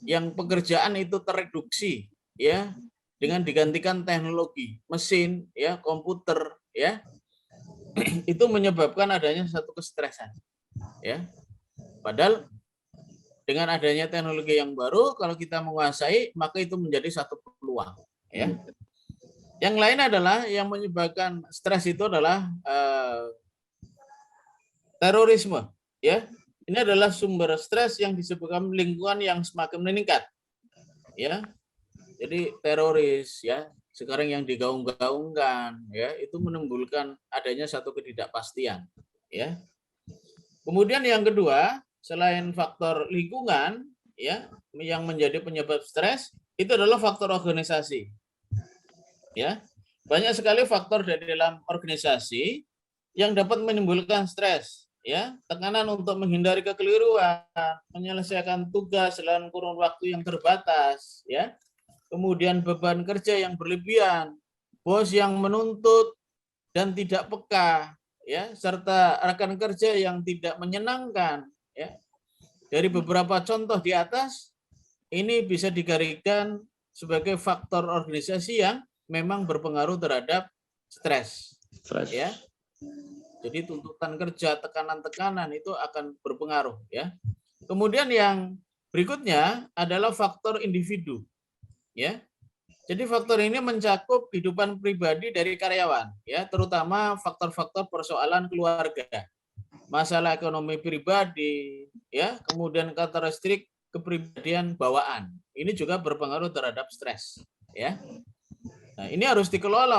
yang pekerjaan itu tereduksi ya dengan digantikan teknologi, mesin ya, komputer ya. Itu menyebabkan adanya satu kestresan. Ya. Padahal dengan adanya teknologi yang baru, kalau kita menguasai, maka itu menjadi satu peluang. Ya. Yang lain adalah yang menyebabkan stres itu adalah terorisme. Ya, ini adalah sumber stres yang disebabkan lingkungan yang semakin meningkat. Ya, jadi teroris ya. Sekarang yang digaung-gaungkan ya itu menimbulkan adanya satu ketidakpastian ya. Kemudian yang kedua, selain faktor lingkungan ya yang menjadi penyebab stres, itu adalah faktor organisasi. Ya. Banyak sekali faktor dari dalam organisasi yang dapat menimbulkan stres ya, tekanan untuk menghindari kekeliruan, menyelesaikan tugas dalam kurun waktu yang terbatas ya. Kemudian beban kerja yang berlebihan, bos yang menuntut dan tidak peka, ya, serta rekan kerja yang tidak menyenangkan. Ya. Dari beberapa contoh di atas, ini bisa digariskan sebagai faktor organisasi yang memang berpengaruh terhadap stres. Ya. Jadi tuntutan kerja, tekanan-tekanan itu akan berpengaruh. Ya. Kemudian yang berikutnya adalah faktor individu. Ya, jadi faktor ini mencakup kehidupan pribadi dari karyawan, ya, terutama faktor-faktor persoalan keluarga, masalah ekonomi pribadi, ya, kemudian karakteristik kepribadian bawaan. Ini juga berpengaruh terhadap stres, ya. Nah, ini harus dikelola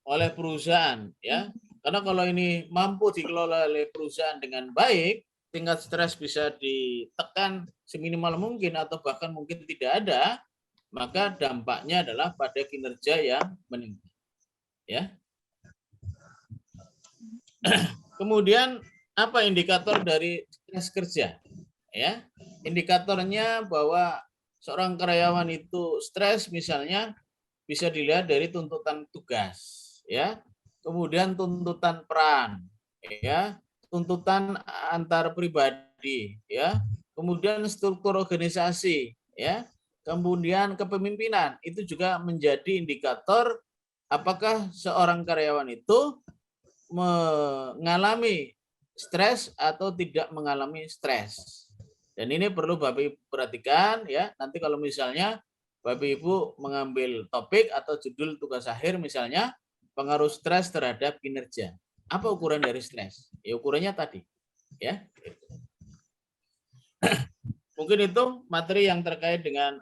oleh perusahaan, ya, karena kalau ini mampu dikelola oleh perusahaan dengan baik, tingkat stres bisa ditekan seminimal mungkin atau bahkan mungkin tidak ada. Maka dampaknya adalah pada kinerja yang meningkat. Ya. Kemudian apa indikator dari stres kerja? Ya, indikatornya bahwa seorang karyawan itu stres misalnya bisa dilihat dari tuntutan tugas, ya. Kemudian tuntutan peran, ya, tuntutan antar pribadi, ya. Kemudian struktur organisasi, ya. Kemudian kepemimpinan itu juga menjadi indikator apakah seorang karyawan itu mengalami stres atau tidak mengalami stres. Dan ini perlu Bapak Ibu perhatikan ya. Nanti kalau misalnya Bapak Ibu mengambil topik atau judul tugas akhir misalnya pengaruh stres terhadap kinerja. Apa ukuran dari stres? Ya ukurannya tadi, ya. Mungkin itu materi yang terkait dengan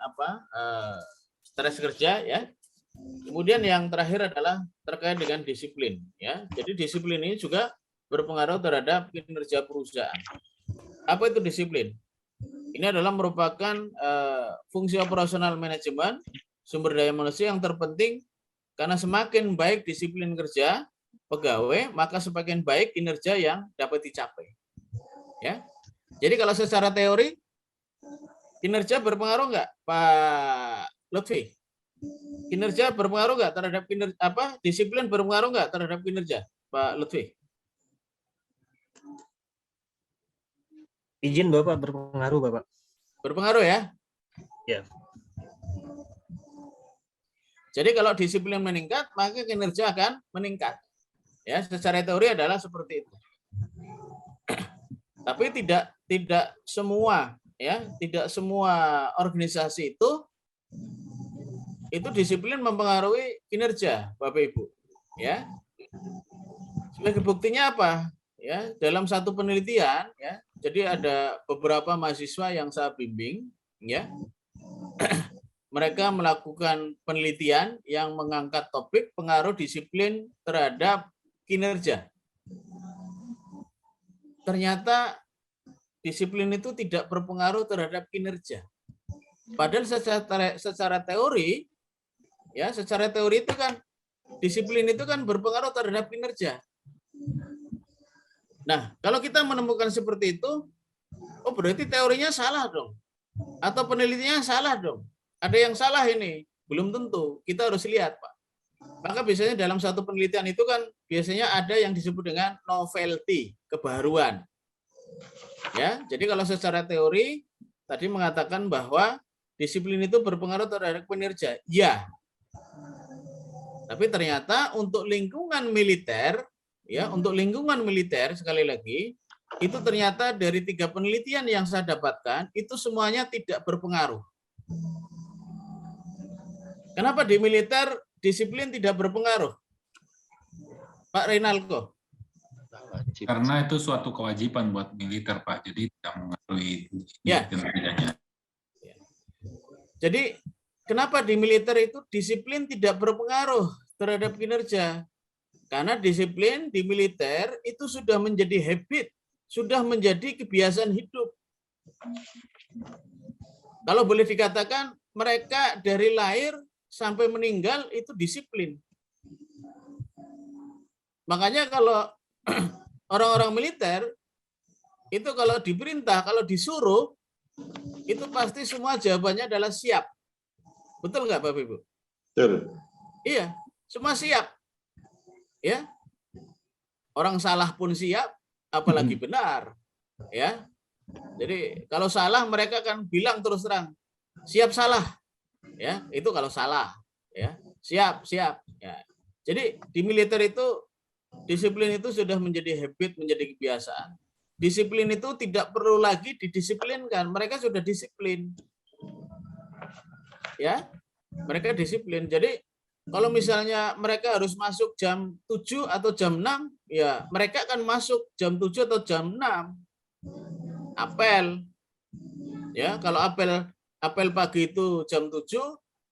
stres kerja ya. Kemudian yang terakhir adalah terkait dengan disiplin ya. Jadi disiplin ini juga berpengaruh terhadap kinerja perusahaan. Apa itu disiplin? Ini adalah merupakan fungsi operasional manajemen sumber daya manusia yang terpenting karena semakin baik disiplin kerja pegawai, maka semakin baik kinerja yang dapat dicapai. Ya. Jadi kalau secara teori kinerja berpengaruh nggak, Pak Lutfi? Kinerja berpengaruh nggak terhadap kinerja disiplin berpengaruh nggak terhadap kinerja, Pak Lutfi? Izin Bapak berpengaruh Bapak. Berpengaruh ya? Ya. Jadi kalau disiplin meningkat, maka kinerja akan meningkat. Ya, secara teori adalah seperti itu. Tapi tidak semua ya, tidak semua organisasi itu disiplin mempengaruhi kinerja, Bapak Ibu. Ya. Sebagai buktinya apa? Ya, dalam satu penelitian ya. Jadi ada beberapa mahasiswa yang saya bimbing ya. Mereka melakukan penelitian yang mengangkat topik pengaruh disiplin terhadap kinerja. Ternyata disiplin itu tidak berpengaruh terhadap kinerja. Padahal secara teori, ya secara teori itu kan disiplin itu kan berpengaruh terhadap kinerja. Nah, kalau kita menemukan seperti itu, oh berarti teorinya salah dong. Atau penelitiannya salah dong. Ada yang salah ini. Belum tentu. Kita harus lihat, Pak. Maka biasanya dalam satu penelitian itu kan biasanya ada yang disebut dengan novelty, kebaruan. Ya, jadi kalau secara teori tadi mengatakan bahwa disiplin itu berpengaruh terhadap kinerja. Ya. Tapi ternyata untuk lingkungan militer, ya, untuk lingkungan militer sekali lagi, itu ternyata dari 3 penelitian yang saya dapatkan itu semuanya tidak berpengaruh. Kenapa di militer disiplin tidak berpengaruh? Pak Reynaldo. Karena itu suatu kewajiban buat militer, Pak. Jadi tidak mengaruhi ya. kinerjanya. Jadi kenapa di militer itu disiplin tidak berpengaruh terhadap kinerja? Karena disiplin di militer itu sudah menjadi habit, sudah menjadi kebiasaan hidup. Kalau boleh dikatakan mereka dari lahir sampai meninggal itu disiplin. Makanya kalau orang-orang militer itu kalau diperintah, kalau disuruh, itu pasti semua jawabannya adalah siap. Betul nggak Bapak Ibu? Betul. Iya, semua siap. Ya, orang salah pun siap, apalagi benar. Ya, jadi kalau salah mereka akan bilang terus terang, siap salah. Ya, itu kalau salah. Ya, siap. Ya. Jadi di militer itu disiplin itu sudah menjadi habit, menjadi kebiasaan. Disiplin itu tidak perlu lagi didisiplinkan, mereka sudah disiplin. Ya, mereka disiplin. Jadi kalau misalnya mereka harus masuk jam 7 atau jam 6, ya mereka akan masuk jam 7 atau jam 6. Apel. Ya, kalau apel pagi itu jam 7,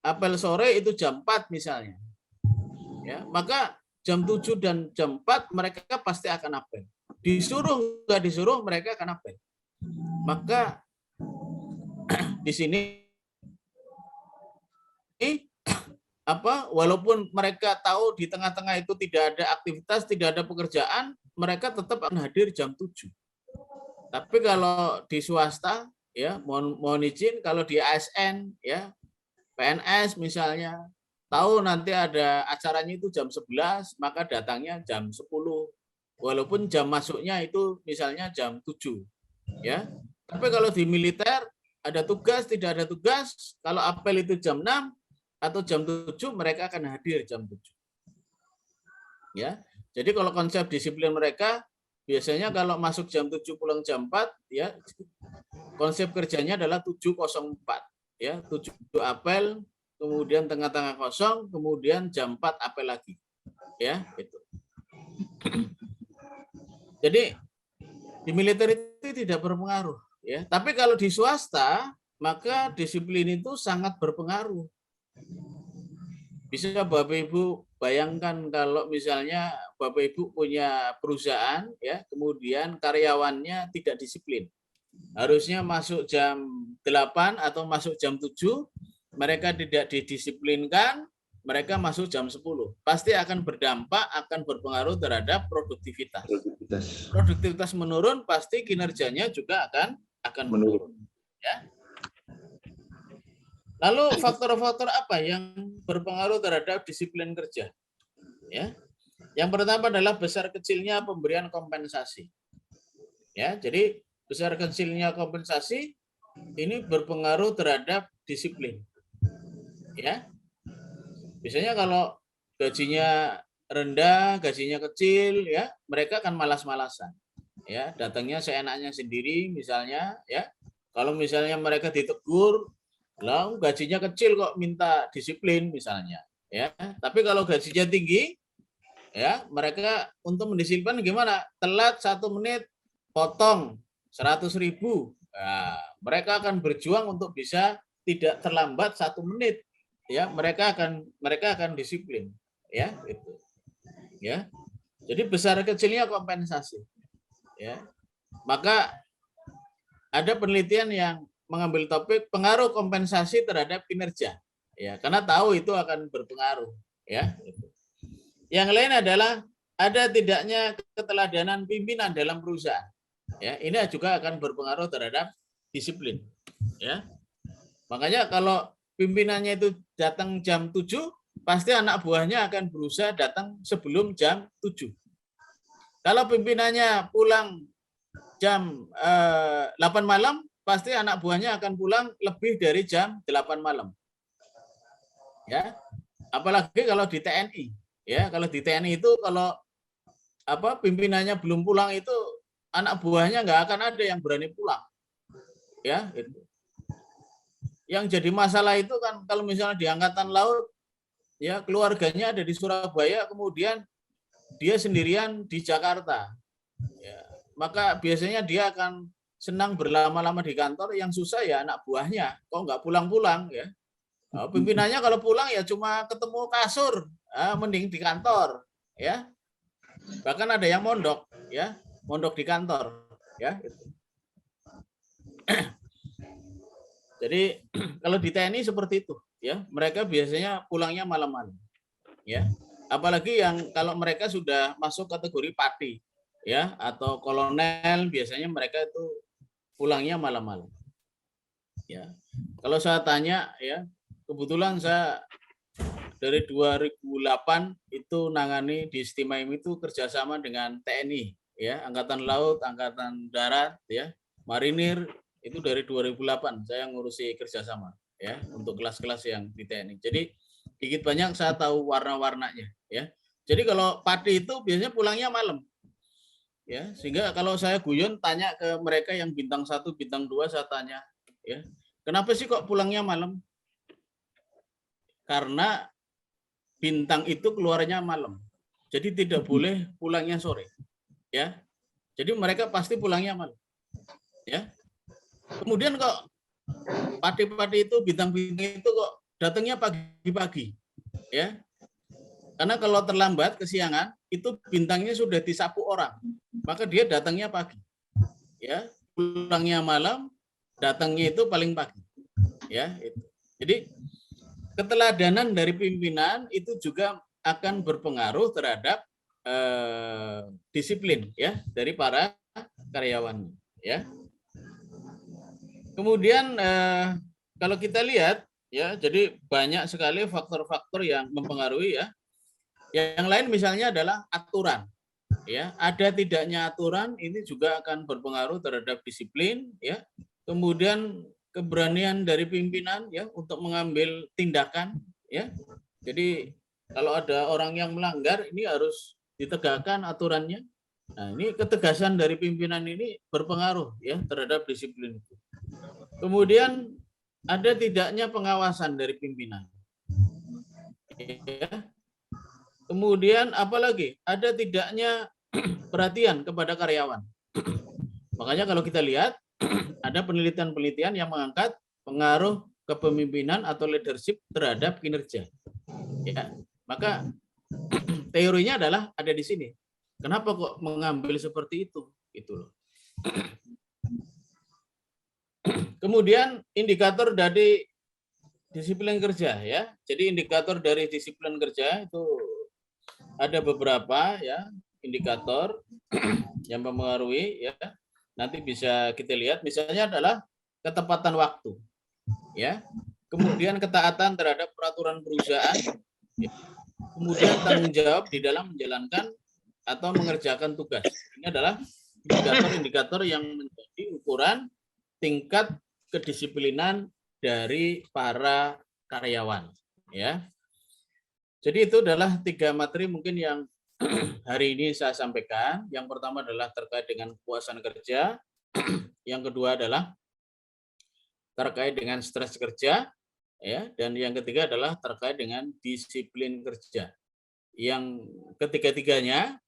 apel sore itu jam 4 misalnya. Ya, maka jam 7 dan jam 4 mereka pasti akan apel. Disuruh nggak disuruh mereka akan apel. Maka di sini walaupun mereka tahu di tengah-tengah itu tidak ada aktivitas, tidak ada pekerjaan, mereka tetap akan hadir jam 7. Tapi kalau di swasta, ya mohon izin, kalau di ASN, ya PNS misalnya, tahu nanti ada acaranya itu jam 11, maka datangnya jam 10. Walaupun jam masuknya itu misalnya jam 7. Ya. Tapi kalau di militer, ada tugas, tidak ada tugas, kalau apel itu jam 6, atau jam 7 mereka akan hadir jam 7. Ya. Jadi kalau konsep disiplin mereka biasanya kalau masuk jam 7 pulang jam 4 ya konsep kerjanya adalah 7.04 ya, 7 apel, kemudian tengah-tengah kosong, kemudian jam 4 apel lagi. Ya, itu. Jadi di militer itu tidak berpengaruh ya. Tapi kalau di swasta maka disiplin itu sangat berpengaruh. Bisa Bapak Ibu bayangkan kalau misalnya Bapak Ibu punya perusahaan ya, kemudian karyawannya tidak disiplin. Harusnya masuk jam 8 atau masuk jam 7, mereka tidak didisiplinkan, mereka masuk jam 10. Pasti akan berdampak, akan berpengaruh terhadap produktivitas. Produktivitas menurun, pasti kinerjanya juga akan menurun. Ya. Lalu faktor-faktor apa yang berpengaruh terhadap disiplin kerja? Ya. Yang pertama adalah besar kecilnya pemberian kompensasi. Ya, jadi besar kecilnya kompensasi ini berpengaruh terhadap disiplin. Ya. Biasanya kalau gajinya rendah, gajinya kecil ya, mereka akan malas-malasan. Ya, datangnya seenaknya sendiri misalnya ya. Kalau misalnya mereka ditegur, lah gajinya kecil kok minta disiplin misalnya ya. Tapi kalau gajinya tinggi ya, mereka untuk mendisiplin gimana? Telat 1 menit potong 100.000. Nah, mereka akan berjuang untuk bisa tidak terlambat 1 menit ya. Mereka akan disiplin ya, itu. Ya. Jadi besar kecilnya kompensasi. Ya. Maka ada penelitian yang mengambil topik pengaruh kompensasi terhadap kinerja, ya, karena tahu itu akan berpengaruh, ya. Yang lain adalah ada tidaknya keteladanan pimpinan dalam perusahaan, ya, ini juga akan berpengaruh terhadap disiplin, ya. Makanya kalau pimpinannya itu datang jam 7, pasti anak buahnya akan berusaha datang sebelum jam 7. Kalau pimpinannya pulang jam 8 malam, pasti anak buahnya akan pulang lebih dari jam 8 malam. Ya. Apalagi kalau di TNI. Ya, kalau di TNI itu kalau pimpinannya belum pulang itu anak buahnya nggak akan ada yang berani pulang. Ya, itu. Yang jadi masalah itu kan kalau misalnya di Angkatan Laut ya keluarganya ada di Surabaya, kemudian dia sendirian di Jakarta. Ya, maka biasanya dia akan senang berlama-lama di kantor, yang susah ya anak buahnya, kok nggak pulang-pulang ya. Pimpinannya kalau pulang ya cuma ketemu kasur, mending di kantor ya. Bahkan ada yang mondok ya, mondok di kantor ya. Jadi kalau di TNI seperti itu ya, mereka biasanya pulangnya malam-malam ya. Apalagi yang kalau mereka sudah masuk kategori pati ya atau kolonel, biasanya mereka itu pulangnya malam-malam. Ya. Kalau saya tanya ya, kebetulan saya dari 2008 itu nangani di Istimewa itu kerjasama dengan TNI ya, Angkatan Laut, Angkatan Darat ya, Marinir, itu dari 2008 saya ngurusi kerjasama ya untuk kelas-kelas yang di TNI. Jadi sedikit banyak saya tahu warna-warnanya ya. Jadi kalau pati itu biasanya pulangnya malam. Ya, sehingga kalau saya guyon tanya ke mereka yang bintang 1, bintang 2, saya tanya, ya, kenapa sih kok pulangnya malam? Karena bintang itu keluarnya malam. Jadi tidak boleh pulangnya sore. Ya. Jadi mereka pasti pulangnya malam. Ya. Kemudian kok pati-pati itu, bintang-bintang itu kok datangnya pagi-pagi. Ya. Karena kalau terlambat kesiangan, itu bintangnya sudah disapu orang. Maka dia datangnya pagi. Ya, pulangnya malam, datangnya itu paling pagi. Ya, itu. Jadi keteladanan dari pimpinan itu juga akan berpengaruh terhadap disiplin ya dari para karyawan ya. Kemudian kalau kita lihat ya, jadi banyak sekali faktor-faktor yang mempengaruhi ya. Yang lain misalnya adalah aturan. Ya, ada tidaknya aturan ini juga akan berpengaruh terhadap disiplin ya. Kemudian keberanian dari pimpinan ya untuk mengambil tindakan ya. Jadi kalau ada orang yang melanggar ini harus ditegakkan aturannya. Nah, ini ketegasan dari pimpinan ini berpengaruh ya terhadap disiplin itu. Kemudian ada tidaknya pengawasan dari pimpinan. Ya. Kemudian apalagi ada tidaknya perhatian kepada karyawan. Makanya kalau kita lihat ada penelitian-penelitian yang mengangkat pengaruh kepemimpinan atau leadership terhadap kinerja. Ya, maka teorinya adalah ada di sini. Kenapa kok mengambil seperti itu? Gitu loh. Kemudian indikator dari disiplin kerja ya. Jadi indikator dari disiplin kerja itu ada beberapa ya indikator yang mempengaruhi ya. Nanti bisa kita lihat misalnya adalah ketepatan waktu ya. Kemudian ketaatan terhadap peraturan perusahaan. Ya. Kemudian tanggung jawab di dalam menjalankan atau mengerjakan tugas. Ini adalah indikator-indikator yang menjadi ukuran tingkat kedisiplinan dari para karyawan ya. Jadi itu adalah 3 materi mungkin yang hari ini saya sampaikan. Yang pertama adalah terkait dengan kepuasan kerja. Yang kedua adalah terkait dengan stres kerja ya, dan yang ketiga adalah terkait dengan disiplin kerja. Yang ketiga-tiganya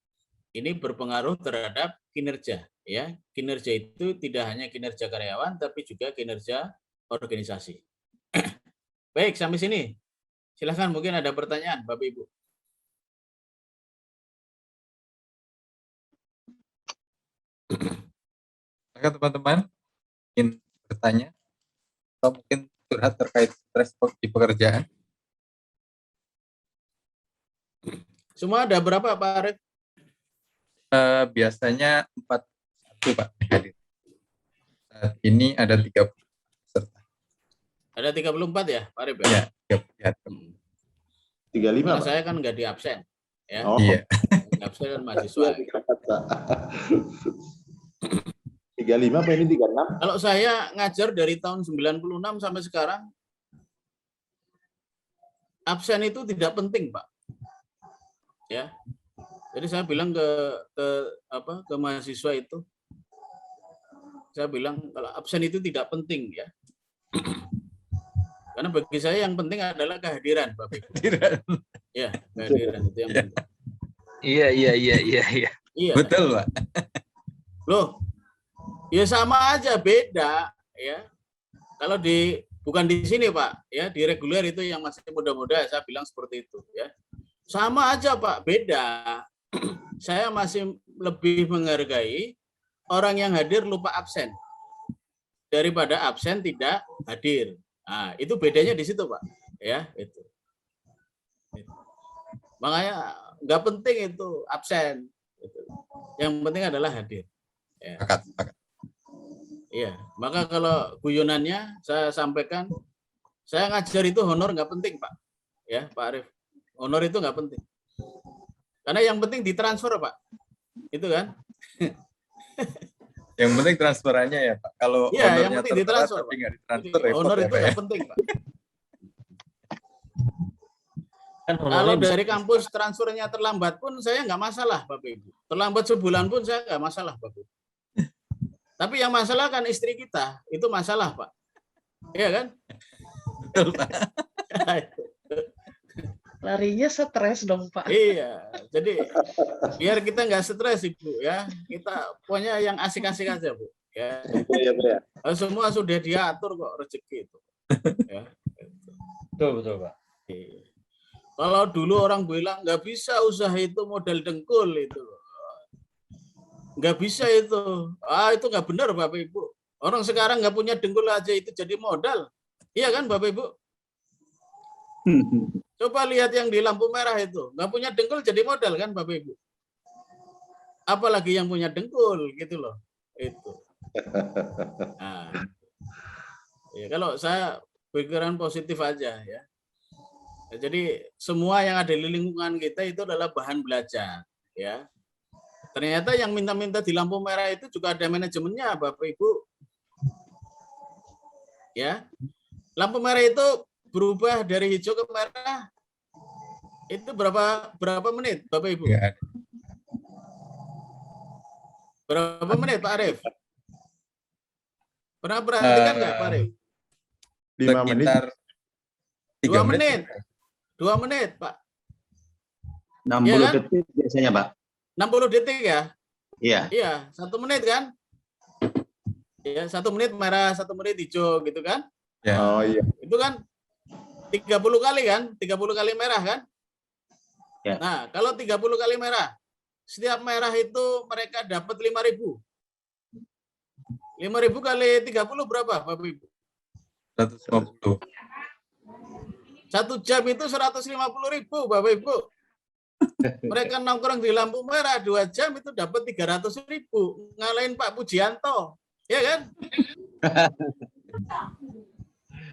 ini berpengaruh terhadap kinerja ya. Kinerja itu tidak hanya kinerja karyawan tapi juga kinerja organisasi. Baik, sampai sini. Silakan mungkin ada pertanyaan Bapak Ibu. Silakan teman-teman ingin bertanya atau mungkin curhat terkait stres di pekerjaan. Semua ada berapa Pak Arif? Biasanya 41 Pak hadir. Saat ini ada 30 peserta. Ada 34 ya Pak Arif ya? Ya, 35 Karena Pak. saya kan nggak di absen ya. Oh. Iya. Di absen kan mahasiswa. 35 apa ini 36? Kalau saya ngajar dari tahun 96 sampai sekarang, absen itu tidak penting, Pak. Ya. Jadi saya bilang ke mahasiswa itu, saya bilang kalau absen itu tidak penting ya. Karena bagi saya yang penting adalah kehadiran, Bapak Ibu. Ya, kehadiran itu yang penting. Iya. Iya. Betul, Pak. Loh, ya sama aja, beda ya. Kalau bukan di sini Pak, ya di reguler itu yang masih muda-muda saya bilang seperti itu ya. Sama aja Pak, beda. Saya masih lebih menghargai orang yang hadir lupa absen daripada absen tidak hadir. Nah, itu bedanya di situ Pak, ya itu. Makanya nggak penting itu absen. Yang penting adalah hadir. Ya. Iya, maka kalau guyonannya saya sampaikan, saya ngajar itu honor nggak penting Pak, ya Pak Arif, honor itu nggak penting, karena yang penting ditransfer Pak, itu kan? Yang penting transferannya ya Pak. Kalau ya, yang honornya penting ditransfer, tapi nggak ditransfer, Jadi, honor repot itu ya, nggak Pak. penting Pak. Kan Kalau dari kampus transfernya terlambat pun saya nggak masalah Bapak Ibu, terlambat sebulan pun saya nggak masalah Bapak Ibu. Tapi yang masalah kan istri kita, itu masalah Pak. Iya kan? Betul Pak. Larinya stres dong Pak. Iya, jadi biar kita nggak stres Ibu ya. Kita pokoknya yang asik-asik aja Bu. Ya. Iya. Semua sudah diatur kok rezeki itu. Ya. betul Pak. Iya. Kalau dulu orang bilang nggak bisa usaha itu modal dengkul itu. Nggak bisa itu. Itu nggak benar Bapak Ibu. Orang sekarang nggak punya dengkul aja itu jadi modal. Iya kan Bapak Ibu? Coba lihat yang di lampu merah itu, nggak punya dengkul jadi modal kan Bapak Ibu. Apalagi yang punya dengkul gitu loh. Itu. Nah, ya kalau saya pikiran positif aja ya. Jadi semua yang ada di lingkungan kita itu adalah bahan belajar ya. Ternyata yang minta-minta di lampu merah itu juga ada manajemennya Bapak Ibu. Ya. Lampu merah itu berubah dari hijau ke merah itu berapa menit Bapak Ibu? Ya, Berapa menit Pak Arif? Pernah perhatikan nggak Pak Arif? 5 menit. sekitar 2 3 menit. 2 menit Pak. 60 Iya kan? detik biasanya, Pak. 60 detik ya? Iya. Iya, 1 menit kan? Iya, 1 menit merah, 1 menit hijau gitu kan? Ya. Oh iya. Itu kan 30 kali kan? 30 kali merah kan? Ya. Nah, kalau 30 kali merah, setiap merah itu mereka dapat 5.000. 5.000 kali 30 berapa Bapak Ibu? 150. 1 jam itu 150.000 Bapak Ibu. Mereka nongkrong di lampu merah 2 jam itu dapat 300.000. Ngalahin Pak Pujianto. Ya kan?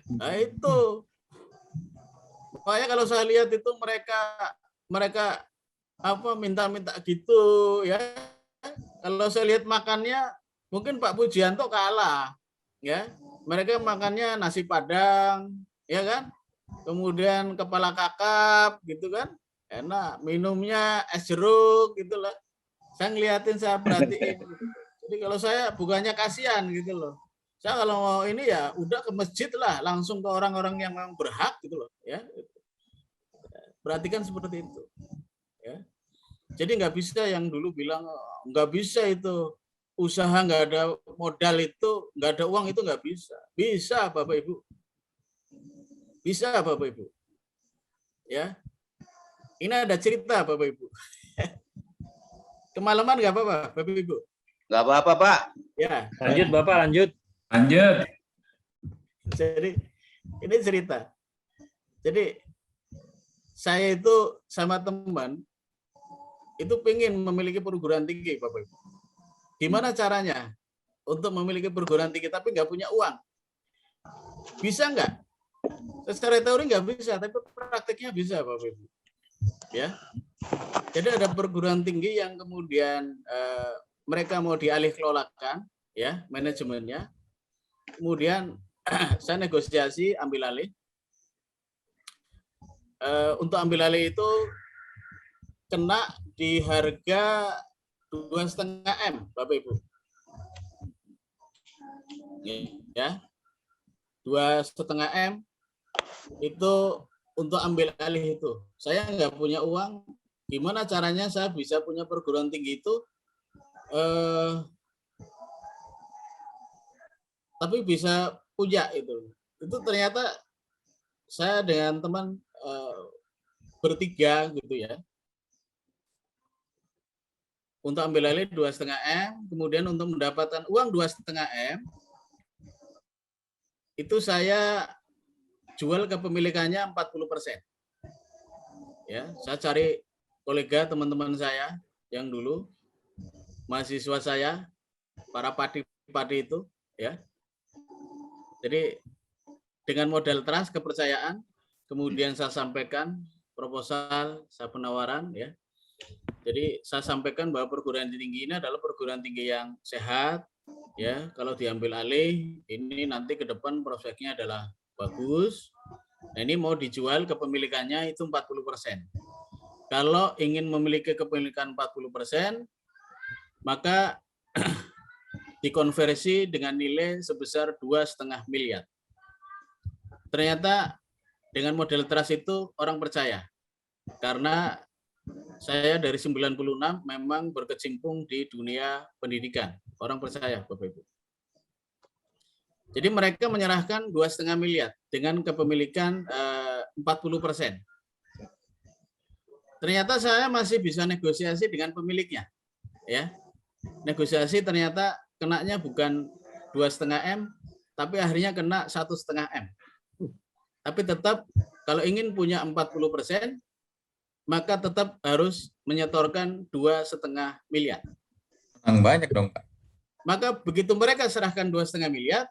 Nah itu. Makanya kalau saya lihat itu mereka apa minta-minta gitu ya. Kalau saya lihat makannya mungkin Pak Pujianto kalah ya. Mereka makannya nasi Padang ya kan? Kemudian kepala kakap gitu kan. Enak, minumnya es jeruk gitu loh. Saya ngeliatin, saya perhatiin. Jadi kalau saya bukannya kasihan gitu loh. Saya kalau mau ini ya udah ke masjid lah, langsung ke orang-orang yang memang berhak gitu loh ya. Perhatikan seperti itu. Ya. Jadi nggak bisa yang dulu bilang nggak bisa itu usaha nggak ada modal itu nggak ada uang itu nggak bisa. Bisa Bapak Ibu. Bisa Bapak Ibu. Ya. Ini ada cerita Bapak Ibu. Kemalaman nggak apa-apa Bapak Ibu? Nggak apa-apa, Pak. Ya. Lanjut Bapak, lanjut. Lanjut. Jadi ini cerita. Jadi saya itu sama teman itu pengen memiliki perguruan tinggi Bapak Ibu. Gimana caranya untuk memiliki perguruan tinggi tapi nggak punya uang? Bisa nggak? Secara teori nggak bisa, tapi prakteknya bisa Bapak Ibu. Ya, jadi ada perguruan tinggi yang kemudian mereka mau dialih kelolakan, ya manajemennya. Kemudian saya negosiasi ambil alih. Untuk ambil alih itu kena di harga 2,5 M, Bapak Ibu. Ya, 2,5 M itu untuk ambil alih itu. Saya nggak punya uang, gimana caranya saya bisa punya perguruan tinggi itu, tapi bisa punya itu. Itu ternyata saya dengan teman bertiga gitu ya. Untuk ambil alih 2,5 M, kemudian untuk mendapatkan uang 2,5 M, itu saya jual kepemilikannya 40%. Ya, saya cari kolega teman-teman saya yang dulu mahasiswa saya, para padi-padi itu, ya. Jadi dengan modal trust kepercayaan, kemudian saya sampaikan proposal, saya penawaran, ya. Jadi saya sampaikan bahwa perguruan tinggi ini adalah perguruan tinggi yang sehat, ya. Kalau diambil alih, ini nanti ke depan prospeknya adalah bagus. Nah, ini mau dijual kepemilikannya itu 40%. Kalau ingin memiliki kepemilikan 40%, maka dikonversi dengan nilai sebesar 2,5 miliar. Ternyata dengan model trust itu orang percaya. Karena saya dari 96 memang berkecimpung di dunia pendidikan. Orang percaya, Bapak Ibu. Jadi mereka menyerahkan 2,5 miliar dengan kepemilikan 40%. Ternyata saya masih bisa negosiasi dengan pemiliknya, ya. Negosiasi ternyata kenanya bukan 2,5 M, tapi akhirnya kena 1,5 M. Tapi tetap kalau ingin punya 40%, maka tetap harus menyetorkan 2,5 miliar. Menang banyak dong, Pak. Maka begitu mereka serahkan 2,5 miliar,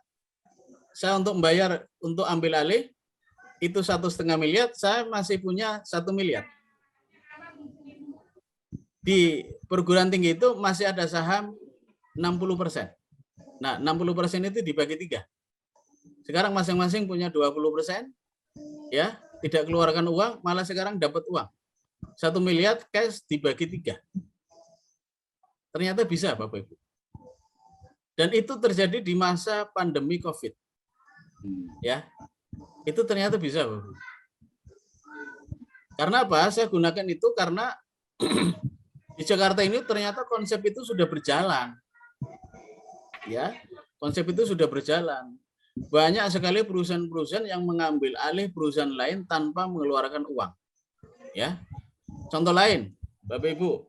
saya untuk membayar, untuk ambil alih, itu 1,5 miliar, saya masih punya 1 miliar. Di perguruan tinggi itu masih ada saham 60%. Nah, 60% itu dibagi 3. Sekarang masing-masing punya 20%, ya, tidak keluarkan uang, malah sekarang dapat uang. 1 miliar cash dibagi 3. Ternyata bisa, Bapak Ibu. Dan itu terjadi di masa pandemi COVID. Ya, itu ternyata bisa, Bapak Ibu. Karena apa? Saya gunakan itu karena di Jakarta ini ternyata konsep itu sudah berjalan. Ya, konsep itu sudah berjalan. Banyak sekali perusahaan-perusahaan yang mengambil alih perusahaan lain tanpa mengeluarkan uang. Ya. Contoh lain, Bapak Ibu,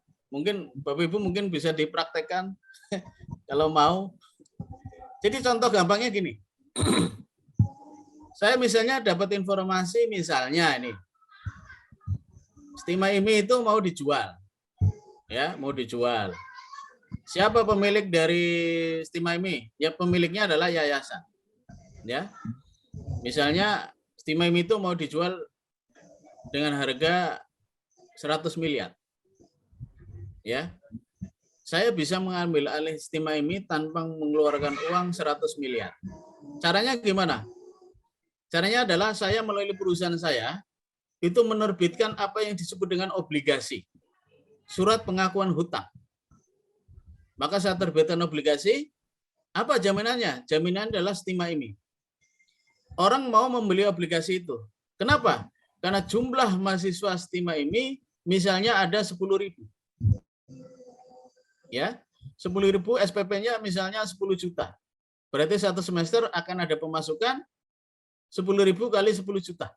mungkin bisa dipraktekkan kalau mau. Jadi contoh gampangnya gini. Saya misalnya dapat informasi misalnya ini. Stima IMI itu mau dijual. Ya, mau dijual. Siapa pemilik dari Stima IMI? Ya, pemiliknya adalah yayasan. Ya. Misalnya Stima IMI itu mau dijual dengan harga 100 miliar. Ya. Saya bisa mengambil alih Stima IMI tanpa mengeluarkan uang 100 miliar. Caranya gimana? Caranya adalah saya melalui perusahaan saya itu menerbitkan apa yang disebut dengan obligasi. Surat pengakuan hutang. Maka saya terbitkan obligasi, apa jaminannya? Jaminannya adalah Stima IMI. Orang mau membeli obligasi itu. Kenapa? Karena jumlah mahasiswa Stima IMI misalnya ada 10.000. Ya, 10.000 SPP-nya misalnya 10 juta. Berarti satu semester akan ada pemasukan 10.000 kali 10 juta.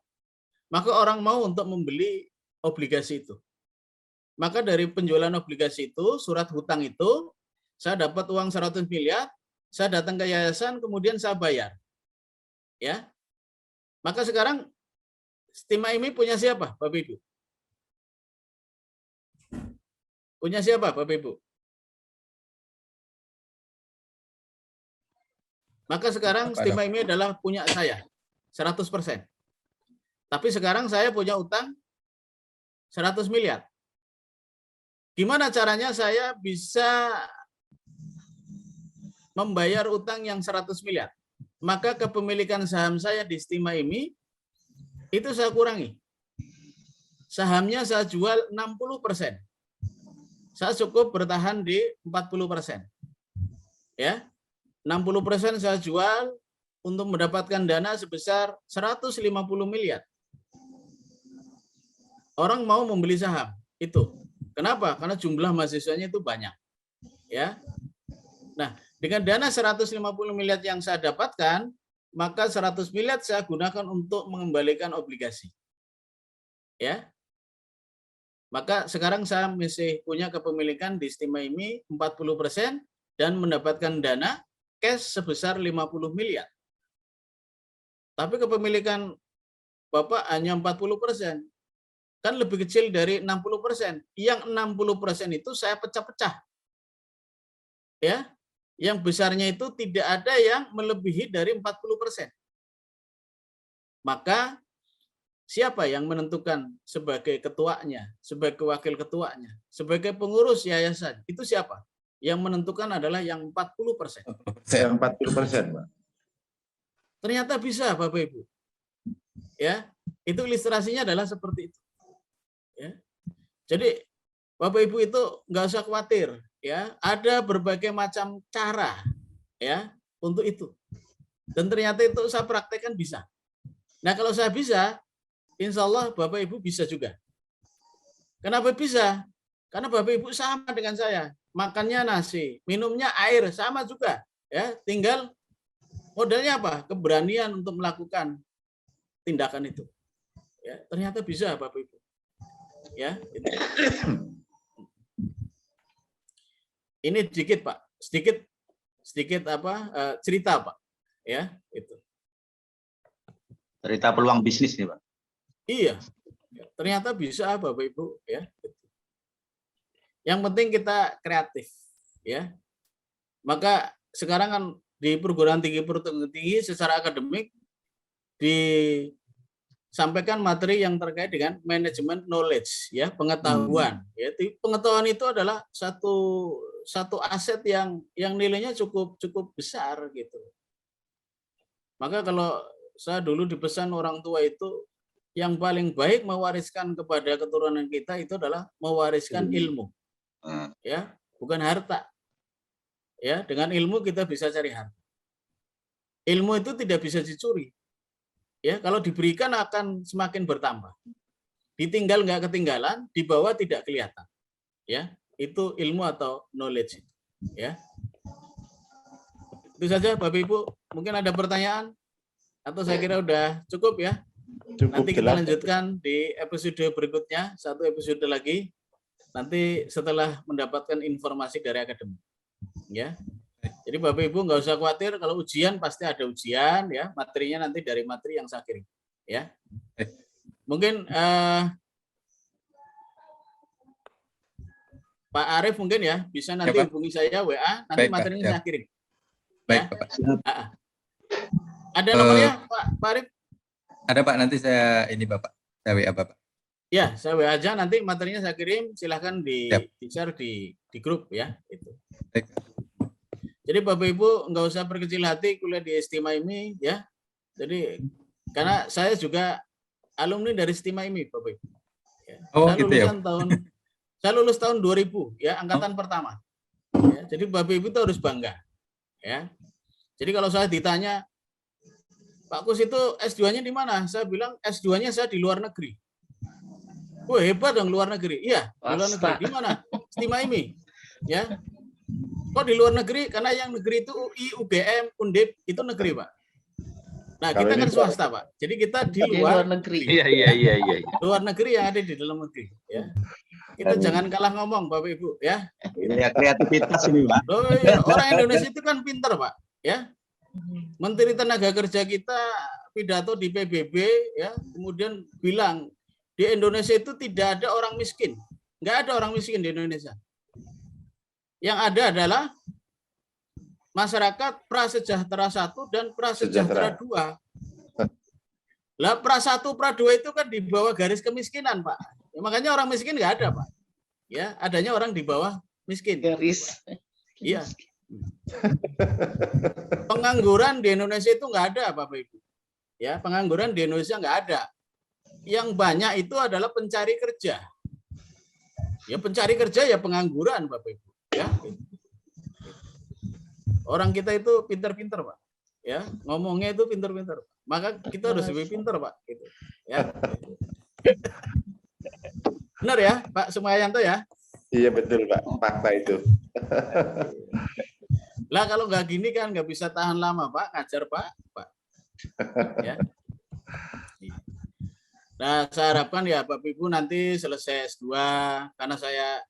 Maka orang mau untuk membeli obligasi itu. Maka dari penjualan obligasi itu, surat hutang itu, saya dapat uang 100 miliar, saya datang ke yayasan, kemudian saya bayar. Ya. Maka sekarang Stima IMI punya siapa, Bapak Ibu? Punya siapa, Bapak Ibu? Maka sekarang Stima IMI adalah punya saya, 100%. Tapi sekarang saya punya utang 100 miliar. Gimana caranya saya bisa membayar utang yang 100 miliar? Maka kepemilikan saham saya di Stima IMI itu saya kurangi. Sahamnya saya jual 60%. Saya cukup bertahan di 40%. Ya. 60% saya jual untuk mendapatkan dana sebesar 150 miliar. Orang mau membeli saham itu. Kenapa? Karena jumlah mahasiswanya itu banyak. Ya. Nah, dengan dana 150 miliar yang saya dapatkan, maka 100 miliar saya gunakan untuk mengembalikan obligasi. Ya. Maka sekarang saya masih punya kepemilikan di Stima IMI 40% dan mendapatkan dana cash sebesar 50 miliar. Tapi kepemilikan Bapak hanya 40%. Kan lebih kecil dari 60%. Yang 60% itu saya pecah-pecah. Ya. Yang besarnya itu tidak ada yang melebihi dari 40%. Maka siapa yang menentukan sebagai ketuanya, sebagai wakil ketuanya, sebagai pengurus yayasan? Itu siapa? Yang menentukan adalah yang 40%. Yang 40%, Pak. Ternyata bisa, Bapak Ibu. Ya, itu ilustrasinya adalah seperti itu. Ya. Jadi Bapak Ibu itu nggak usah khawatir, ya. Ada berbagai macam cara, ya, untuk itu. Dan ternyata itu saya praktekkan bisa. Nah, kalau saya bisa, insya Allah Bapak Ibu bisa juga. Kenapa bisa? Karena Bapak Ibu sama dengan saya. Makannya nasi, minumnya air, sama juga. Ya, tinggal modalnya apa? Keberanian untuk melakukan tindakan itu. Ya, ternyata bisa Bapak Ibu. Ya, itu. Ini sedikit Pak, sedikit apa cerita Pak. Ya, itu. Cerita peluang bisnis nih, Pak. Iya, ternyata bisa Bapak Ibu ya. Yang penting kita kreatif ya. Maka sekarang kan di perguruan tinggi secara akademik disampaikan materi yang terkait dengan manajemen knowledge ya, pengetahuan. Ya, pengetahuan itu adalah satu aset yang nilainya cukup besar gitu. Maka kalau saya dulu dipesan orang tua itu yang paling baik mewariskan kepada keturunan kita itu adalah mewariskan ilmu. Ya, bukan harta. Ya, dengan ilmu kita bisa cari harta. Ilmu itu tidak bisa dicuri. Ya, kalau diberikan akan semakin bertambah. Ditinggal nggak ketinggalan, dibawa tidak kelihatan. Ya, itu ilmu atau knowledge. Ya. Itu saja Bapak Ibu. Mungkin ada pertanyaan atau saya kira udah cukup ya. Nanti kita lanjutkan di episode berikutnya, satu episode lagi. Nanti setelah mendapatkan informasi dari akademik. Ya. Jadi Bapak Ibu nggak usah khawatir, kalau ujian pasti ada ujian ya, materinya nanti dari materi yang saya kirim. Ya. Mungkin Pak Arief mungkin ya bisa nanti ya, hubungi saya WA, nanti baik, materinya ya. saya kirim. Baik, Ya. Bapak. Ada nomornya Pak Arief? Ada Pak, nanti saya ini Bapak, saya WA Bapak. Ya, saya WA aja, nanti materinya saya kirim, silahkan di-share di grup ya. Itu. Baik. Jadi Bapak Ibu nggak usah berkecil hati kuliah di Estima ini ya. Jadi karena saya juga alumni dari Estima ini Bapak Ibu. Ya. Oh, saya gitu ya. Saya lulus tahun 2000 ya, angkatan pertama. Ya, jadi Bapak Ibu itu harus bangga. Ya. Jadi kalau saya ditanya, Pak Kus itu S2-nya di mana? Saya bilang S2-nya saya di luar negeri. Wah, hebat dong luar negeri. Iya, di luar negeri. Di mana? Estima ini. Ya. Kok di luar negeri? Karena yang negeri itu UI, UGM, Undip, itu negeri, Pak. Nah, kita kan swasta, Pak. Jadi kita di luar negeri. Iya. luar negeri yang ada di dalam negeri. Ya. Kita jangan kalah ngomong, Bapak Ibu. Ya. Ya, kreativitas ini, Pak. Oh, iya. Orang Indonesia itu kan pinter, Pak. Ya. Menteri Tenaga Kerja kita pidato di PBB, ya, kemudian bilang di Indonesia itu tidak ada orang miskin. Nggak ada orang miskin di Indonesia. Yang ada adalah masyarakat prasejahtera 1 dan prasejahtera 2. Lah pra 1, pra 2 itu kan di bawah garis kemiskinan, Pak. Ya, makanya orang miskin nggak ada, Pak. Ya, adanya orang di bawah miskin. Garis. Iya. Pengangguran di Indonesia itu nggak ada, Bapak Ibu. Ya, pengangguran di Indonesia nggak ada. Yang banyak itu adalah pencari kerja. Ya, pencari kerja ya pengangguran, Bapak Ibu. Ya. Orang kita itu pinter-pinter, Pak. Ya, ngomongnya itu pinter-pinter. Maka kita harus lebih pinter, Pak. Gitu. Ya. Benar ya, Pak Sumayanto ya? Iya betul Pak, fakta itu. Lah kalau nggak gini kan nggak bisa tahan lama, Pak. Ngajar, Pak. Ya. Nah, saya harapkan ya Bapak Ibu nanti selesai S2, karena saya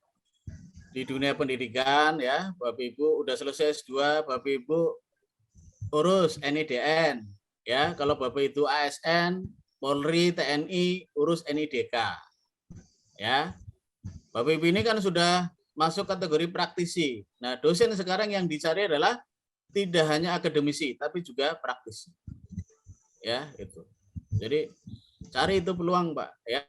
di dunia pendidikan ya, Bapak Ibu udah selesai S2, Bapak Ibu urus NIDN ya. Kalau Bapak itu ASN, Polri, TNI, urus NIDK. Ya. Bapak Ibu ini kan sudah masuk kategori praktisi. Nah, dosen sekarang yang dicari adalah tidak hanya akademisi tapi juga praktisi. Ya, itu. Jadi cari itu peluang, Pak, ya.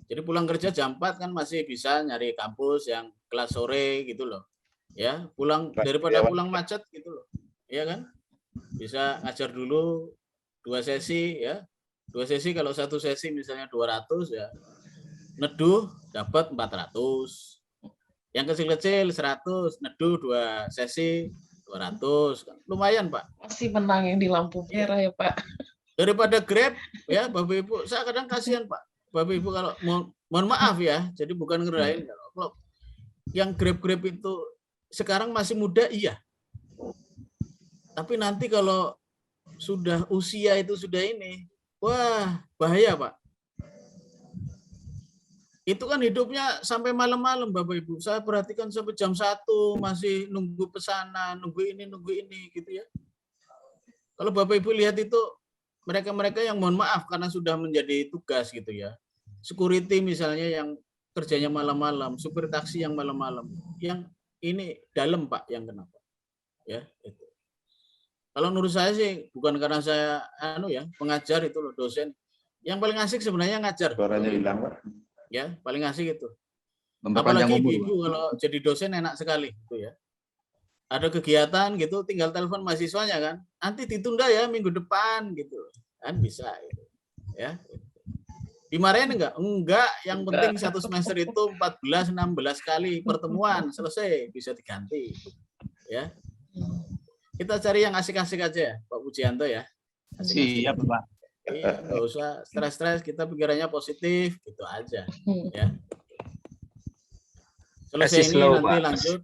Jadi pulang kerja jam 4 kan masih bisa nyari kampus yang kelas sore gitu loh. Ya, pulang daripada pulang macet gitu loh. Iya kan? Bisa ngajar dulu 2 sesi ya. 2 sesi kalau satu sesi misalnya 200 ya. Neduh dapat 400. Yang kecil-kecil 100, neduh 2 sesi 200. Lumayan, Pak. Masih menang yang di lampu merah ya, Pak. Daripada Grab ya, Bapak Ibu, saya kadang kasihan, Pak. Bapak Ibu kalau mohon maaf ya, jadi bukan ngerain. Kalau yang Grab itu sekarang masih muda iya. Tapi nanti kalau sudah usia itu sudah ini, wah bahaya Pak. Itu kan hidupnya sampai malam-malam Bapak Ibu. Saya perhatikan sampai jam 1 masih nunggu pesanan, nunggu ini gitu ya. Kalau Bapak Ibu lihat itu mereka-mereka yang mohon maaf karena sudah menjadi tugas gitu ya. Security misalnya yang kerjanya malam-malam, supir taksi yang malam-malam. Yang ini dalam Pak yang kenapa? Ya, itu. Kalau menurut saya sih bukan karena saya pengajar itu loh, dosen. Yang paling asik sebenarnya ngajar. Suaranya hilang, Pak. Ya, paling asik itu. Memperpanjang Apalagi umur. ibu kalau jadi dosen enak sekali gitu ya. Ada kegiatan gitu, tinggal telepon mahasiswanya kan. Nanti ditunda ya minggu depan gitu. Kan bisa gitu. Ya. Dimarahin enggak? Enggak, yang penting satu semester itu 14 16 kali pertemuan, selesai, bisa diganti. Ya. Kita cari yang asik-asik aja ya, Pak Pujianto ya. Siap, Pak. Iya, nggak usah stres-stres, kita pikirannya positif, gitu aja. Ya. Selesai Kasih ini slow, nanti Pak. lanjut,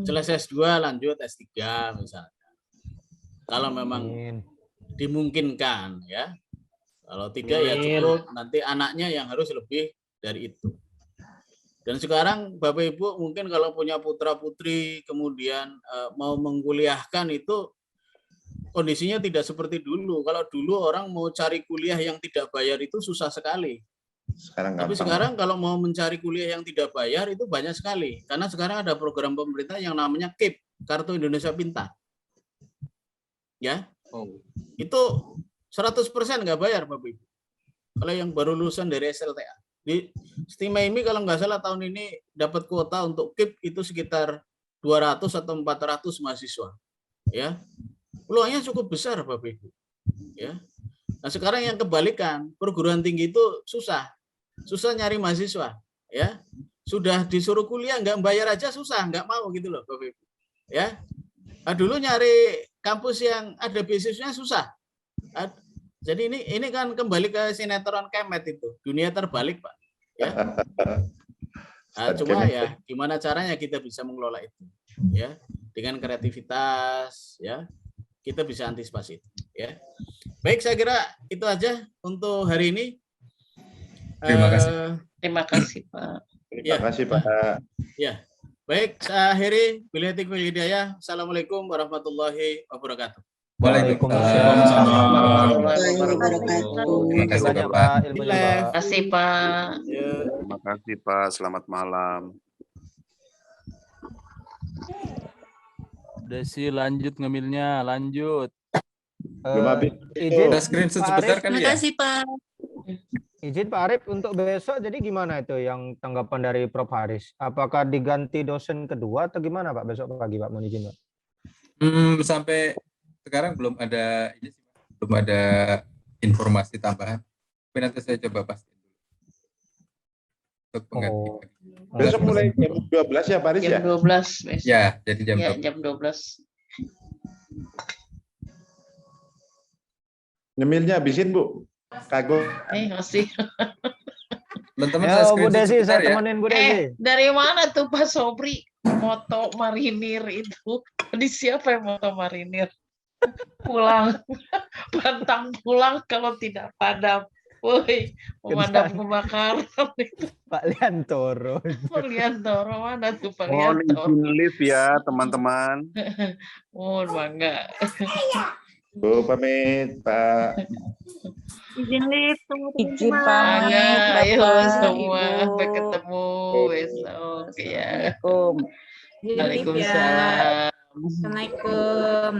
selesai S2 lanjut S3 misalnya. Kalau memang dimungkinkan ya. Kalau tidak ya cukup, nanti anaknya yang harus lebih dari itu. Dan sekarang Bapak Ibu mungkin kalau punya putra-putri kemudian mau mengkuliahkan itu kondisinya tidak seperti dulu. Kalau dulu orang mau cari kuliah yang tidak bayar itu susah sekali. Sekarang Tapi gampang. sekarang kalau mau mencari kuliah yang tidak bayar itu banyak sekali. Karena sekarang ada program pemerintah yang namanya KIP, Kartu Indonesia Pintar. Ya. Itu 100% nggak bayar Bapak Ibu. Kalau yang baru lulusan dari SLTA. Di Stimaimi kalau nggak salah tahun ini dapat kuota untuk KIP itu sekitar 200 atau 400 mahasiswa. Ya. Peluangnya cukup besar Bapak Ibu. Ya. Nah, sekarang yang kebalikan, perguruan tinggi itu susah. Susah nyari mahasiswa, ya. Sudah disuruh kuliah nggak bayar aja susah, nggak mau gitu loh Bapak Ibu. Ya. Nah, dulu nyari kampus yang ada beasiswanya susah. Jadi ini kan kembali ke sinetron Kemet itu, dunia terbalik Pak. Ya. Nah, cuma ya gimana caranya kita bisa mengelola itu, ya, dengan kreativitas, ya, kita bisa antisipasi itu, ya. Baik, saya kira itu aja untuk hari ini. Terima kasih. Terima kasih, Pak. Terima kasih, Pak. Ya, baik, saya akhiri. Billahi taufiq wal hidayah. Assalamualaikum warahmatullahi wabarakatuh. Waalaikumsalam. Warahmatullahi wabarakatuh. Terima kasih Bapak. Terima kasih, Pak. Ya. Terima kasih, Pak. Selamat malam. Udah sih, lanjut ngemilnya, lanjut. Belum habis. Kita screenshot sebentar kali ya. Pak. Izin Pak Arif, untuk besok jadi gimana itu yang tanggapan dari Prof. Haris? Apakah diganti dosen kedua atau gimana Pak besok pagi Pak? Mohon izin Pak. Sampai sekarang belum ada informasi tambahan. Tapi nanti saya coba pastiin dulu. Untuk pengganti. Besok mulai jam 12 ya Pak Haris ya? Jam 12 besok. Ya, jadi jam Ya, 12. jam 12. Nyemilnya habisin Bu. Kagum. Masih. Teman-teman Ya, saya Bu screenshot Desi, sebentar saya ya. temenin Bu Desi. Dari mana tuh Pak Sobri? Moto marinir itu. Di siapa yang moto marinir? Pulang. Pantang pulang kalau tidak padam. Woi, pemadam kebakaran itu. Pak Liantoro. Pak Liantoro, mana tuh Pak Mohon Liantoro? izin live ya, teman-teman. Mohon bangga. Bu pamit Pak. Izin live Izin Bangga, ayo Bapak, semua. Ibu. Sampai ketemu besok. Ya. Waalaikumsalam. Waalaikumsalam. Assalamualaikum.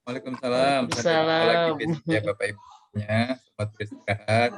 Waalaikumsalam. Sampai jumpa lagi besok ya Bapak Ibunya. Selamat beristirahat.